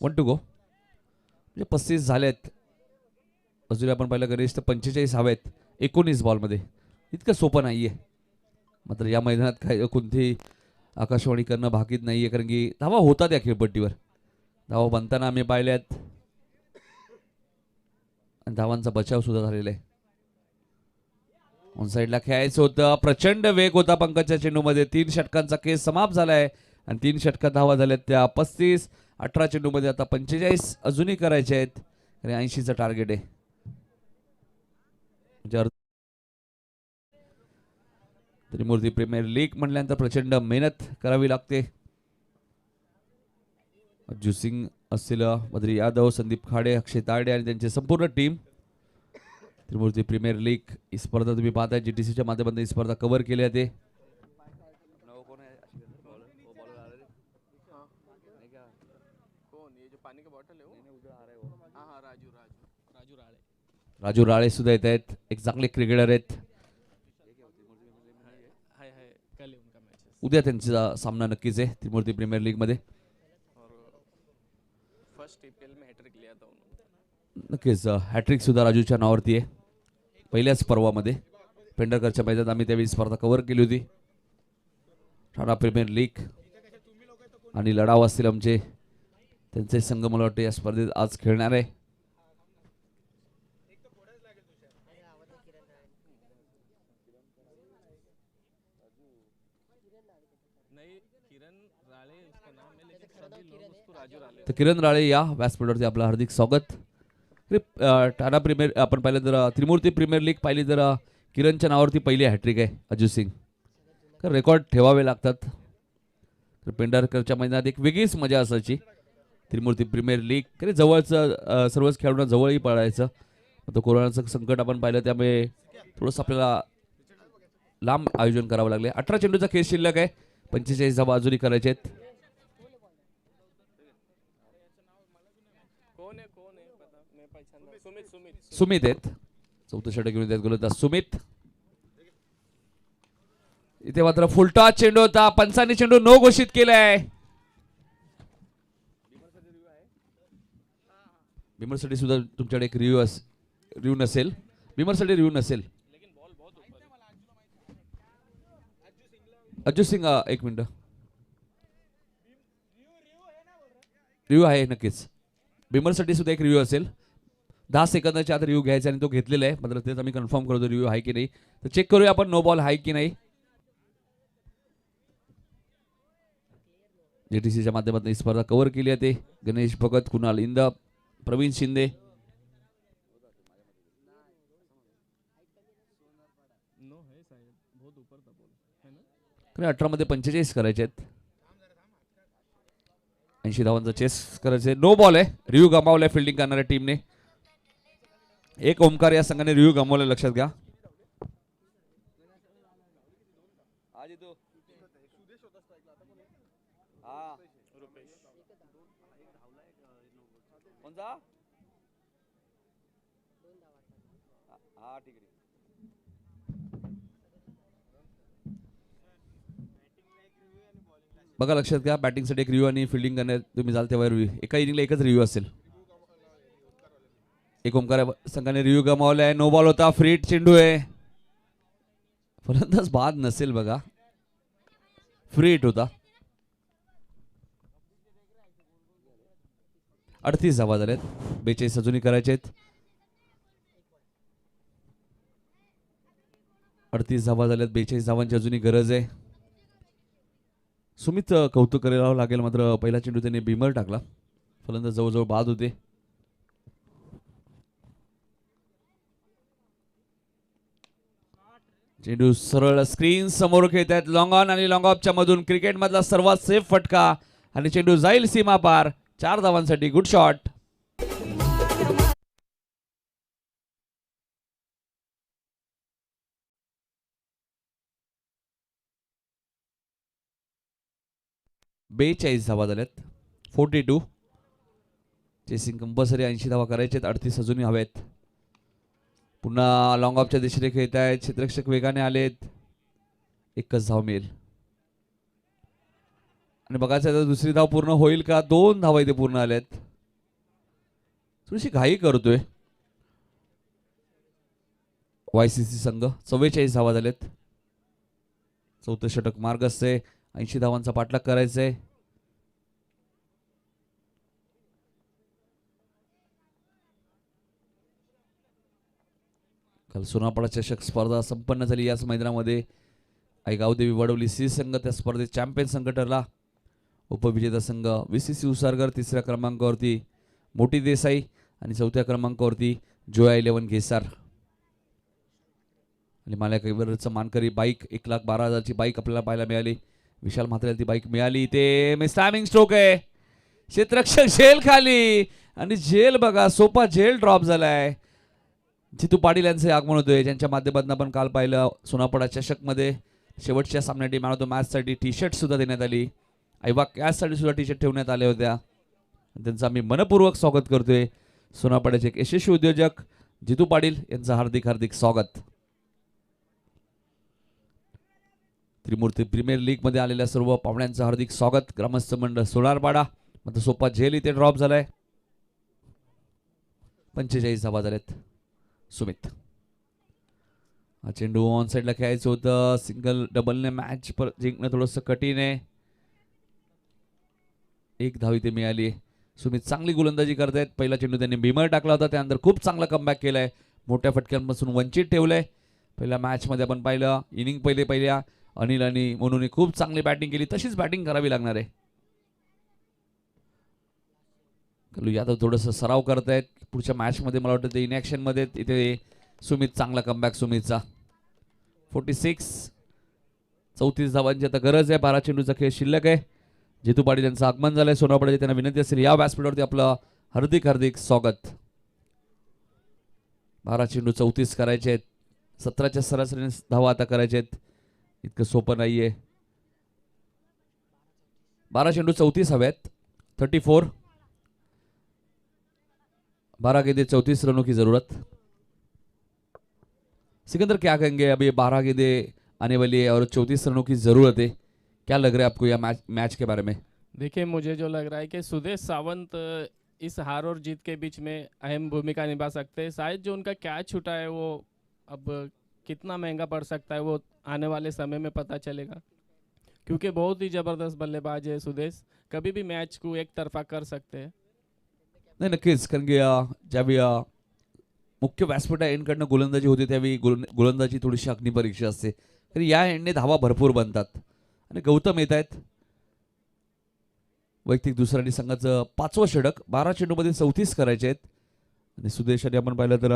1 to go, म्हणजे 35 झालेत. अजून आपण पाहिलं गणेश तर 45 हवेत 19 बॉलमध्ये. इतकं सोपं नाहीये, मात्र या मैदानात काय कोणती आकाशवाणी करणं भाकीत नाहीये, कारण की धावा होतात या खेळपट्टीवर. धावा बनताना आम्ही पाहिल्यात आणि धावांचा बचाव सुद्धा झालेला आहे. ऑन साईडला खेळायचं होतं, प्रचंड वेग होता पंकजच्या चेंडूमध्ये. 3 षटकांचा केस समाप्त झालाय आणि 3 षटकात धावा झाल्यात त्या 35. 18 चेंडूमध्ये आता 45 अजूनही करायचे आहेत आणि 80चं टार्गेट आहे. त्रिमूर्ती प्रीमियर लीग म्हटल्यानंतर प्रचंड मेहनत करावी लागते. अज्जू सिंग असतील, बद्री यादव, संदीप खाडे, अक्षय तारडे आणि त्यांची संपूर्ण टीम. त्रिमूर्ती प्रीमियर लीग ही स्पर्धा तुम्ही पाहताय, GTCच्या माध्यमातून ही स्पर्धा कव्हर केली जाते. राजू राळे सुद्धा येत आहेत, एक चांगले क्रिकेटर आहेत. उद्या त्यांचा सामना नक्कीच आहे त्रिमूर्ती प्रीमियर लीग मध्ये. नक्कीच हॅट्रिक सुद्धा राजूच्या नावावरती आहे. पहिल्याच पर्वामध्ये पेंढरकरच्या मैदानात आम्ही त्यावेळी स्पर्धा कव्हर केली होती. ठाणा प्रीमियर लीग आणि लढाव असतील आमचे. त्यांचे संघ मला वाटते या स्पर्धेत आज खेळणार आहे. तर किरण राळे या व्यासपीठावरती आपलं हार्दिक स्वागत. टाटा प्रीमियर आपण पाहिलं तर त्रिमूर्ती प्रीमियर लीग पाहिली तर किरणच्या नावावरती पहिली हॅट्रिक आहे अजू सिंग. तर रेकॉर्ड ठेवावे लागतात. तर पेंढारकरच्या मैदानात एक वेगळीच मजा असायची. त्रिमूर्ती प्रीमियर लीग तरी जवळचं सर्वच खेळाडूंना जवळही पळायचं. आता कोरोनाचं संकट आपण पाहिलं त्यामुळे थोडंसं आपल्याला लांब आयोजन करावं लागले. 18 चेंडूचा खेळ शिल्लक आहे. 45 धावा अजूनही करायचे आहेत. सुमित आहेत. चौथं षटक घेऊन त्यात गोलंदाज सुमित. इथे मात्र फुलटा चेंडू होता. पंचांनी चेंडू नो घोषित केलाय. बिमरसाठी सुद्धा तुमच्याकडे एक रिव्ह्यू नसेल. बिमरसाठी रिव्ह्यू नसेल. अज्जू सिंग एक मिनिट. रिव्ह्यू आहे नक्कीच. बिमरसाठी सुद्धा एक रिव्ह्यू असेल. 10 सेकंदाच्या आत रिव्ह्यू घ्यायचा आणि तो घेतलेला आहे. मात्र तेच आम्ही कन्फर्म करतो रिव्ह्यू आहे की नाही. तर चेक करूया आपण नो बॉल आहे की नाही. जेटीसीच्या माध्यमातून ही स्पर्धा कव्हर केली आहे. ते गणेश भगत, कुणाल इंद, प्रवीण शिंदे. 18 मध्ये 45 करायचे आहेत. 80 धावांचा चेस करायचे. नो बॉल आहे. रिव्ह्यू गमावलाय फिल्डिंग करणाऱ्या टीमने. एक ओमकार या संघाने रिव्ह्यू गमावलाय लक्षात घ्या. बघा लक्षात घ्या. बॅटिंगसाठी एक रिव्ह्यू आणि फिल्डिंग करण्यात तुम्ही जाल तेव्हा रिव्ह्यू. एका इनिंगला एकच रिव्ह्यू असेल. एक ओमकार संघाने रिव्ह्यू गमावलाय. नो बॉल होता. फ्री हिट चेंडू आहे. फलंदाज बाद नसेल बघा. फ्री हिट होता. 38 धावा झाल्यात. 42 अजूनही करायचे आहेत. 38 धावा झाल्यात. 42 धावांची अजूनही गरज आहे. सुमित कौतुक करायला लागेल. मात्र पहिला चेंडू त्याने बिमर टाकला. फलंदाज जवळजवळ बाद होते. चेंडू सरळ स्क्रीन समोर खेळत आहेत. लॉंग ऑन आणि लॉंग ऑफच्या मधून क्रिकेट मधला सर्वात सेफ फटका आणि चेंडू जाईल सीमा पार. 4 धावांसाठी गुड शॉट. बेचाळीस धावा झाल्यात. 42. चेसिंग कंपल्सरी 80 धावा करायचे. 38 अजूनही हवेत. पुन्हा लॉंग ऑफच्या दिशेने खेळत आहेत. क्षेत्ररक्षक वेगाने आलेत. एकच धाव मिळेल आणि बघायचं दुसरी धाव पूर्ण होईल का. 2 धावा इथे पूर्ण आल्यात. थोडीशी घाई करतोय वायसीसी संघ. 44 धावा झालेत. चौथं षटक मार्ग असते. 80 धावांचा पाठलाग करायचा आहे. काल सोनापडा चषक स्पर्धा संपन्न झाली. याच मैदानामध्ये गावदेवी वडवली सी संघ त्या स्पर्धेत चॅम्पियन संघ ठरला. उपविजेता संघ VCC उसारगर 3ऱ्या क्रमांकावरती मोठी देसाई आणि 4थ्या क्रमांकावरती जोया 11 घेसार. आणि माल्याकवरचा मानकरी बाईक 1,12,000ची बाईक आपल्याला पाहायला मिळाली. विशाल म्हात्रेला ती बाईक मिळाली. ते मिस्टामिंग स्ट्रोक आहे. क्षेत्ररक्षक झेल खाली आणि झेल बघा सोपा झेल ड्रॉप झालाय. जितू पाटील यांचे आगमन होतोय. ज्यांच्या माध्यमातून आपण काल पाहिलं सोनापडा चषक मध्ये शेवटच्या सामन्यासाठी मॅन ऑफ द मॅच साठी टी शर्ट सुद्धा देण्यात आली. आईबा कॅश साठी सुद्धा टी शर्ट ठेवण्यात आल्या होत्या. त्यांचं आम्ही मनपूर्वक स्वागत करतोय. सोनापड्याचे एक यशस्वी उद्योजक जितू पाटील यांचं हार्दिक हार्दिक स्वागत. त्रिमूर्ती प्रीमियर लीग मध्ये आलेल्या सर्व पाहुण्यांचं हार्दिक स्वागत. ग्रामस्थ मंडळ सोनारपाडा. मात्र सोपा झेल इथे ड्रॉप झालाय. 45 धावा झाल्यात. सुमित हा चेंडू ऑन साईडला खेळायचं होतं. सिंगल डबलने मॅच जिंकणं थोडंसं कठीण आहे. एक धाव इथे मिळाली आहे. सुमित चांगली गोलंदाजी करतायत. पहिला चेंडू त्यांनी भीमर टाकला होता, त्यानंतर खूप चांगला कमबॅक केलाय, मोठ्या फटक्यांपासून वंचित ठेवलंय. पहिल्या मॅचमध्ये आपण पाहिलं इनिंग पहिल्या अनिल आणि मोनूने खूप चांगली बॅटिंग केली, तशीच बॅटिंग करावी लागणार आहे. कल्लू यादव थोडंसं सराव करतायत. पुढच्या मॅचमध्ये मला वाटतं ते इनॅक्शन मध्ये इथे सुमित चांगला कमबॅक सुमितचा. 46 34 धावांची आता गरज आहे. 12 चेंडूचा खेळ शिल्लक आहे. जितू पाटील यांचं आगमन झालंय सोनापडाचे, त्यांना विनंती असेल या व्यासपीठावरती आपलं हार्दिक हार्दिक स्वागत. 12 चेंडू 34 करायचे आहेत. 17च्या सरासरीने धावा आता करायचे आहेत. इतकं सोपं नाहीये. 12 चेंडू 34 हव्यात. 34 12 गेंदे 34 रनों की जरूरत. सिकंदर क्या कहेंगे, अभी 12 गेंदे आने वाली है और 34 रनों की जरूरत है, क्या लग रहा है आपको यह मैच के बारे में? देखिए, मुझे जो लग रहा है कि सुदेश सावंत इस हार और जीत के बीच में अहम भूमिका निभा सकते हैं. शायद जो उनका कैच छूटा है वो अब कितना महंगा पड़ सकता है वो आने वाले समय में पता चलेगा, क्योंकि बहुत ही ज़बरदस्त बल्लेबाज है सुदेश. कभी भी मैच को एक तरफा कर सकते हैं. नाही, नक्कीच. कारण की ज्यावेळी मुख्य व्यासपीठा एंडकडनं गोलंदाजी होते त्यावेळी गोलंदाजी थोडीशी अग्निपरीक्षा असते. तर या एंडने धावा भरपूर बनतात आणि गौतम येत आहेत. वैयक्तिक दुसऱ्या आणि संघाचं 5वं षटक. 12 चेंडूमध्ये 34 करायचे आहेत. आणि सुदेशाने आपण पाहिलं तर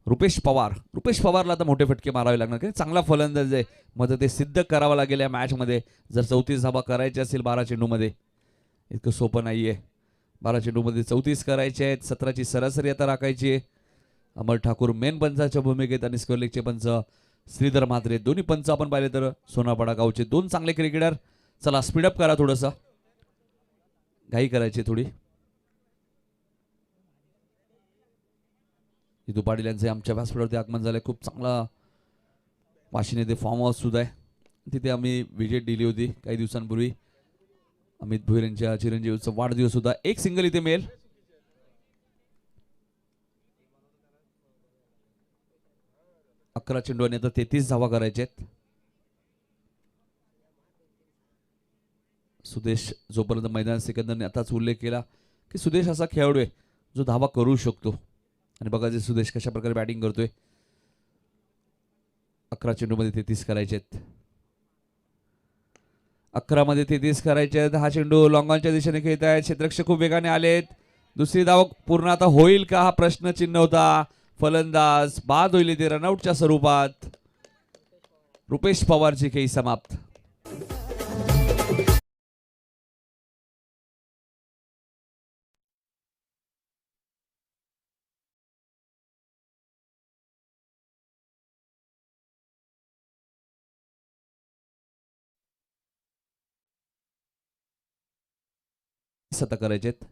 रुपेश पवारला आता मोठे फटके मारावे लागणार, कारण चांगला फलंदाज आहे. मग ते सिद्ध करावं लागेल या मॅचमध्ये. जर 34 धावा करायच्या असेल 12 चेंडूमध्ये, इतकं सोपं नाही आहे. 12 चेंडूमध्ये 34 करायचे आहेत. 17ची सरासरी आता राखायची आहे. अमर ठाकूर मेन पंचाच्या भूमिकेत आणि स्क्वेअर लेगचे पंच श्रीधर म्हात्रे. दोन्ही पंच आपण पाहिले तर सोनापाडा गावचे 2 चांगले क्रिकेटर. चला स्पीडअप करा, थोडंसं घाई करायची थोडी. जितू पाटील यांचे आमच्या व्यासपीठावरती आगमन झालंय. खूप चांगला वाशिन येथे फॉर्म हाऊस सुद्धा आहे. तिथे आम्ही विजिट दिली होती काही दिवसांपूर्वी. अमित भोईर यांच्या चिरंजीवीचा वाढदिवस होता. एक सिंगल इथे मिळेल. 11 चेंडूने आता 33 धावा करायचे आहेत. सुदेश जोपर्यंत मैदान, सिकंदरने आताच उल्लेख केला की सुदेश असा खेळाडू आहे जो धावा करू शकतो. आणि बघा जे सुदेश कशा प्रकारे बॅटिंग करतोय. 11 चेंडूमध्ये 33 करायचे आहेत. 11 मध्ये 33 करायचे आहेत. हा चेंडू लॉंगॉनच्या दिशेने खेळत आहेत. क्षेत्ररक्षक खूप वेगाने आलेत. दुसरी धाव पूर्ण आता होईल का हा प्रश्न चिन्ह होता. फलंदाज बाद होईल ते रनआउटच्या स्वरूपात. रुपेश पवारची खेळी समाप्त. आता करायचे आहेत.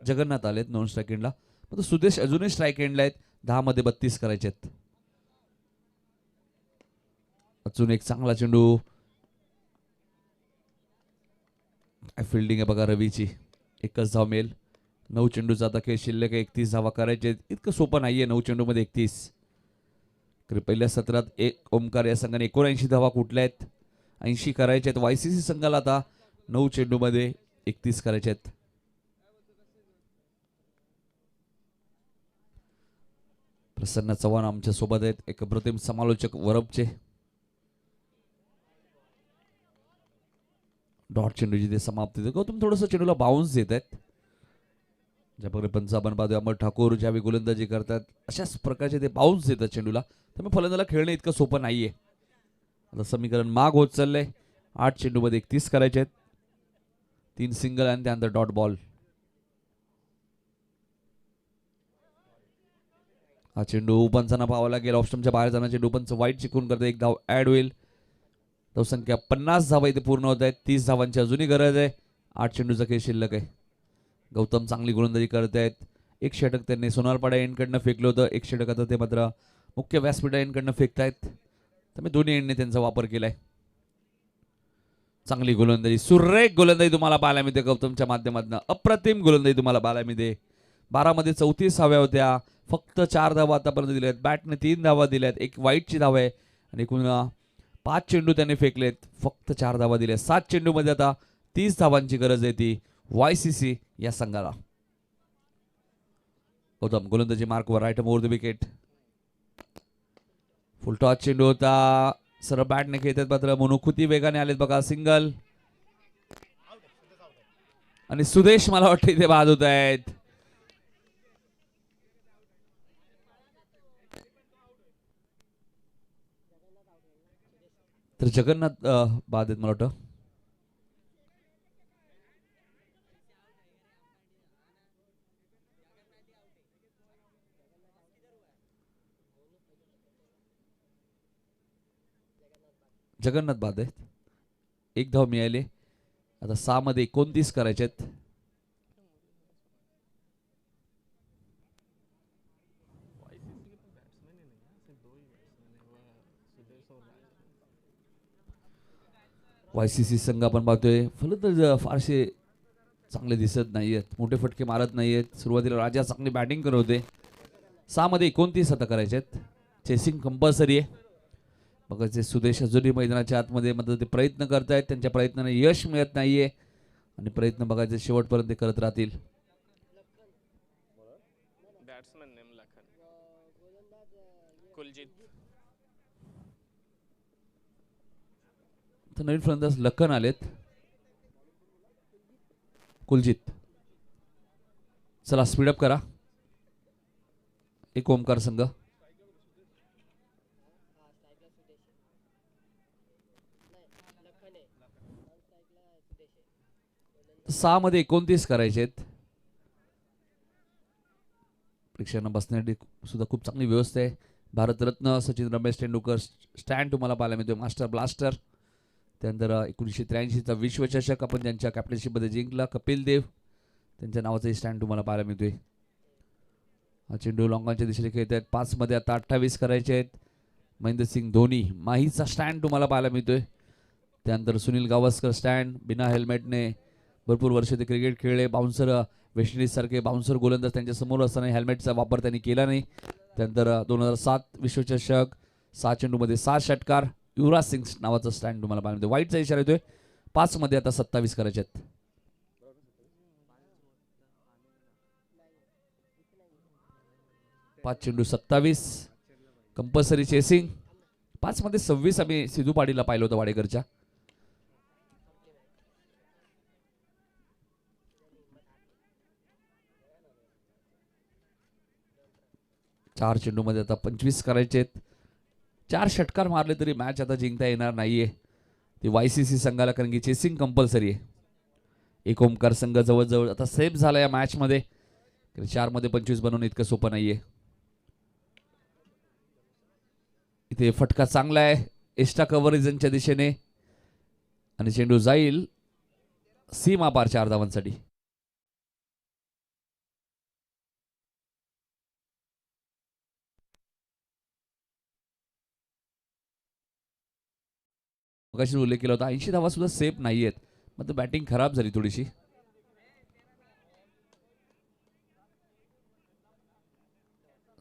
जगन्नाथ आलेत नॉन स्ट्राईक एंडला. पण सुदेश अजूनही स्ट्राईक एंडला आहेत. 10 मध्ये 32 करायचे आहेत. अजून एक चांगला चेंडू. फिल्डिंग आहे बघा रवीची. एकच धाव मिळेल. 9 चेंडूचा आता खेळ शिल्लक आहे. 31 धावा करायचे. इतकं सोपं नाहीये 9 चेंडूमध्ये 31. पहिल्या सत्रात एक ओमकार या संघाने 79 धावा कुठल्या आहेत. 80 करायचे आहेत. वायसीसी संघाला आता 9 चेंडूमध्ये 31 करायचे आहेत. प्रसन्न चव्हाण आमच्या सोबत आहेत. एक अप्रतिम समालोचक वरपचे. डॉट चेंडू जिथे समाप्त होते. गौतम थोडंसं चेंडूला बाउन्स देत आहेत. ज्या प्रकारे पंच आपण पाहतोय अमर ठाकूर ज्यावेळी गोलंदाजी करतात अशाच प्रकारचे ते बाउन्स देतात चेंडूला. त्यामुळे फलंदाला खेळणं इतकं सोपं नाहीये. आता समीकरण माग होत चाललंय. 8 चेंडूमध्ये 31 करायचे आहेत. 3 सिंगल आणि त्यानंतर डॉट बॉल. हा चेंडू पंचांना पाहावा लागेल. ऑप्शनच्या बाहेर जाण्याचे चेंडू पंच वाईट चिकून करते. एक धाव ऍड होईल. धावसंख्या 50 धावा इथे पूर्ण होत आहेत. 30 धावांची अजूनही गरज आहे. 8 चेंडूचा खेळ शिल्लक आहे. गौतम चांगली गोलंदाजी करत आहेत. एक षटक त्यांनी सोनारपाडा एंडकडनं फेकलं होतं. एक षटक आता ते मात्र मुख्य व्यासपीठा एंडकडनं फेकतायत. त्यामुळे दोन्ही एंडने त्यांचा वापर केलाय. चांगली गोलंदाजी, सुरेख गोलंदाजी तुम्हाला पाहायला मिळते गौतमच्या माध्यमातून. अप्रतिम गोलंदाजी तुम्हाला पाहायला मिळते. 12 मध्ये 34 धावा होत्या. फक्त 4 धावा आतापर्यंत दिल्यात. बॅटने 3 धावा दिल्यात. एक वाईटची धाव आहे आणि एकूण 5 चेंडू त्यांनी फेकलेत. फक्त 4 धावा दिल्या. 7 चेंडू मध्ये आता 30 धावांची गरज आहे ती YCC या संघाला. उत्तम गोलंदाजी मार्कवर right over the wicket. Full toss चेंडू होता. सरळ बॅटने खेळतात मात्र मनोखुती वेगाने आलेत बघा. सिंगल आणि सुदेश मला वाटतं इथे बाद होत आहेत. तर जगन्नाथ बाद आहेत मला वाटतं. जगन्नाथ बाद आहेत. एक धाव मिळाले. आता 6 मध्ये 29 करायचे आहेत. YCC संघ आपण पाहतोय फलंदाज फारसे चांगले दिसत नाहीयेत. मोठे फटके मारत नाहीयेत. सुरुवातीला राजा चांगली बॅटिंग करत होते. 6 मध्ये 29 आता करायचे आहेत. चेसिंग कंपल्सरी आहे. बघायचे सुदेश अजूनही मैदानाच्या आतमध्ये मात्र ते प्रयत्न करतायत. त्यांच्या प्रयत्नाने यश मिळत नाहीये आणि प्रयत्न बघायचे शेवटपर्यंत ते करत राहतील. Batsman name Lakhan Kuljeet. तर नवीन फलंदाज लखन आलेत. कुलजीत चला स्पीडअप करा. एक ओमकार संघ. 6 मध्ये 29 करायचे आहेत. प्रेक्षकांना बसण्यासाठी सुद्धा खूप चांगली व्यवस्था आहे. भारतरत्न सचिन रमेश तेंडुलकर स्टँड तुम्हाला पाहायला मिळतोय. Master blaster. त्यानंतर 1983चा विश्वचषक आपण त्यांच्या कॅप्टनशिपमध्ये जिंकला. कपिल देव त्यांच्या नावाचाही स्टँड तुम्हाला पाहायला मिळतोय. हा चेंडू लॉंगांच्या दिशेने खेळत आहेत. 5 मध्ये आता 28 करायचे आहेत. महेंद्रसिंग धोनी माहीचा स्टँड तुम्हाला पाहायला मिळतोय. त्यानंतर सुनील गावस्कर स्टँड. बिना हेल्मेटने भरपूर वर्ष ते क्रिकेट खेळले. बाउन्सर वेस्ट इंडिज सारखे बाउन्सर गोलंदाज त्यांच्या समोर असताना हेल्मेटचा वापर त्यांनी केला नाही. त्यानंतर 2007 विश्वचषक 6 चेंडूमध्ये 7 षटकार. युवराज सिंग नावाचा स्टँड तुम्हाला पाहायला मिळतोय. वाईटचा इशारा येतोय. 5 मध्ये आता 27 करायचे आहेत. 5 चेंडू 27 कंपल्सरी चेसिंग. 5 मध्ये 26 आम्ही सिधू पाडीला पाहिलं होतं वाडेकरच्या. चार चेंडू मध्ये आता 25 करायचे आहेत. 4 षटकार मारले तरी मॅच आता जिंकता येणार नाहीये ती YCC संघाला, कारण की चेसिंग कंपल्सरी आहे. एक ओमकार संघ जवळजवळ आता सेफ झाला या मॅच मध्ये. 4 मध्ये 25 बनवणं इतकं सोपं नाहीये. इथे फटका चांगला आहे एक्स्ट्रा कव्हरेजच्या दिशेने आणि चेंडू जाईल सीमा पार 4 धावांसाठी. मगाशी उल्लेख केला होता 80 धावा सुद्धा सेफ नाहीयेत. मग बॅटिंग खराब झाली थोडीशी.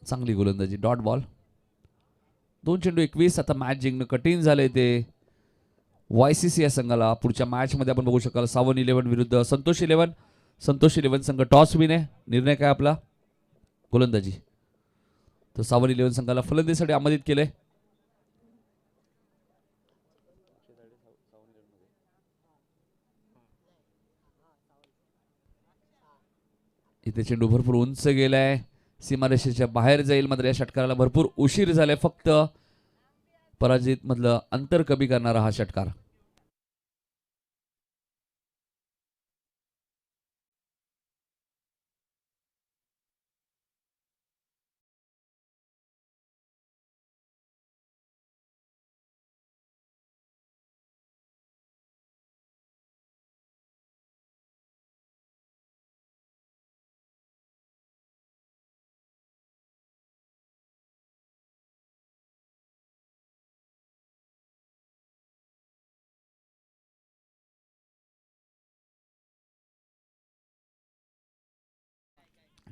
चांगली गोलंदाजी. Dot ball. 2 चेंडू 21. आता मॅच जिंकणं कठीण झालंय ते YCC या संघाला. पुढच्या मॅच मध्ये आपण बघू शकाल सावन 11 विरुद्ध संतोष 11. संतोष 11 संघ टॉस विन आहे. निर्णय काय आपला? गोलंदाजी. तर सावन 11 संघाला फलंदाजीसाठी आमंत्रित केलंय. इथे चेंडू भरपूर उंच गेलाय. सीमारेषेच्या बाहेर जाईल मात्र या षटकाराला भरपूर उशीर झालाय. फक्त पराजित मधलं अंतर कमी करणारा हा षटकार.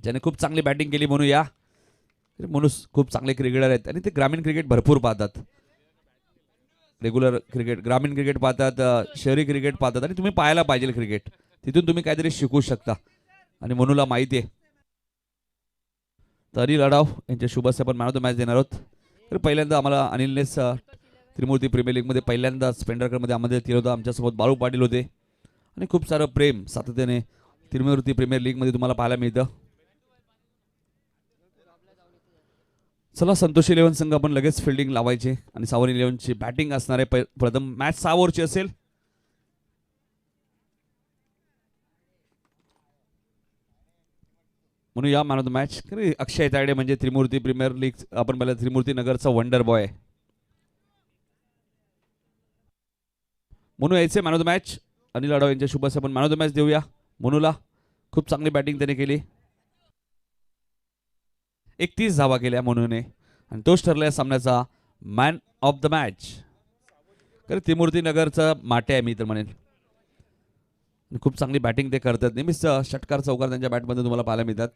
ज्याने खूप चांगली बॅटिंग केली म्हणूया. म्हणून खूप चांगले क्रिकेटर आहेत आणि ते ग्रामीण क्रिकेट भरपूर पाहतात. रेग्युलर क्रिकेट, ग्रामीण क्रिकेट पाहतात, शहरी क्रिकेट पाहतात आणि तुम्ही पाहायला पाहिजे क्रिकेट. तिथून तुम्ही काहीतरी शिकू शकता आणि मनूला माहिती आहे. तरी लढाव यांच्या शुभ हस्ते आपण मॅन ऑफ द मॅच देणार आहोत. तर पहिल्यांदा आम्हाला अनिलनेच त्रिमूर्ती प्रीमियर लीगमध्ये पहिल्यांदा स्पेंडरकडमध्ये आमंत्रित केलं होतं. आमच्यासोबत बाळू पाटील होते आणि खूप सारं प्रेम सातत्याने त्रिमूर्ती प्रीमियर लीगमध्ये तुम्हाला पाहायला मिळतं. चला, संतोष 11 संघ आपण लगेच फिल्डिंग लावायचे आणि सावंत 11ची बॅटिंग असणार आहे. प्रथम मॅच 6 ओव्हरची असेल. म्हणून या मॅन ऑफ द मॅच अक्षय तायडे म्हणजे त्रिमूर्ती प्रीमियर लीग आपण पाहिलं त्रिमूर्ती नगरचा वंडर बॉय म्हणून यायचे man of the match. Anil Adhav यांच्या शुभ हस्ते आपण मॅन ऑफ द मॅच देऊया. मनूला खूप चांगली बॅटिंग त्याने केली. 31 धावा केल्या म्हणून आणि तोच ठरला या सामन्याचा मॅन ऑफ द मॅच. कारण त्रिमूर्ती नगरचा माटे आहे मी तर म्हणेन. खूप चांगली बॅटिंग ते करतात. नेहमीच षटकार चौकार त्यांच्या बॅटमध्ये तुम्हाला पाहायला मिळतात.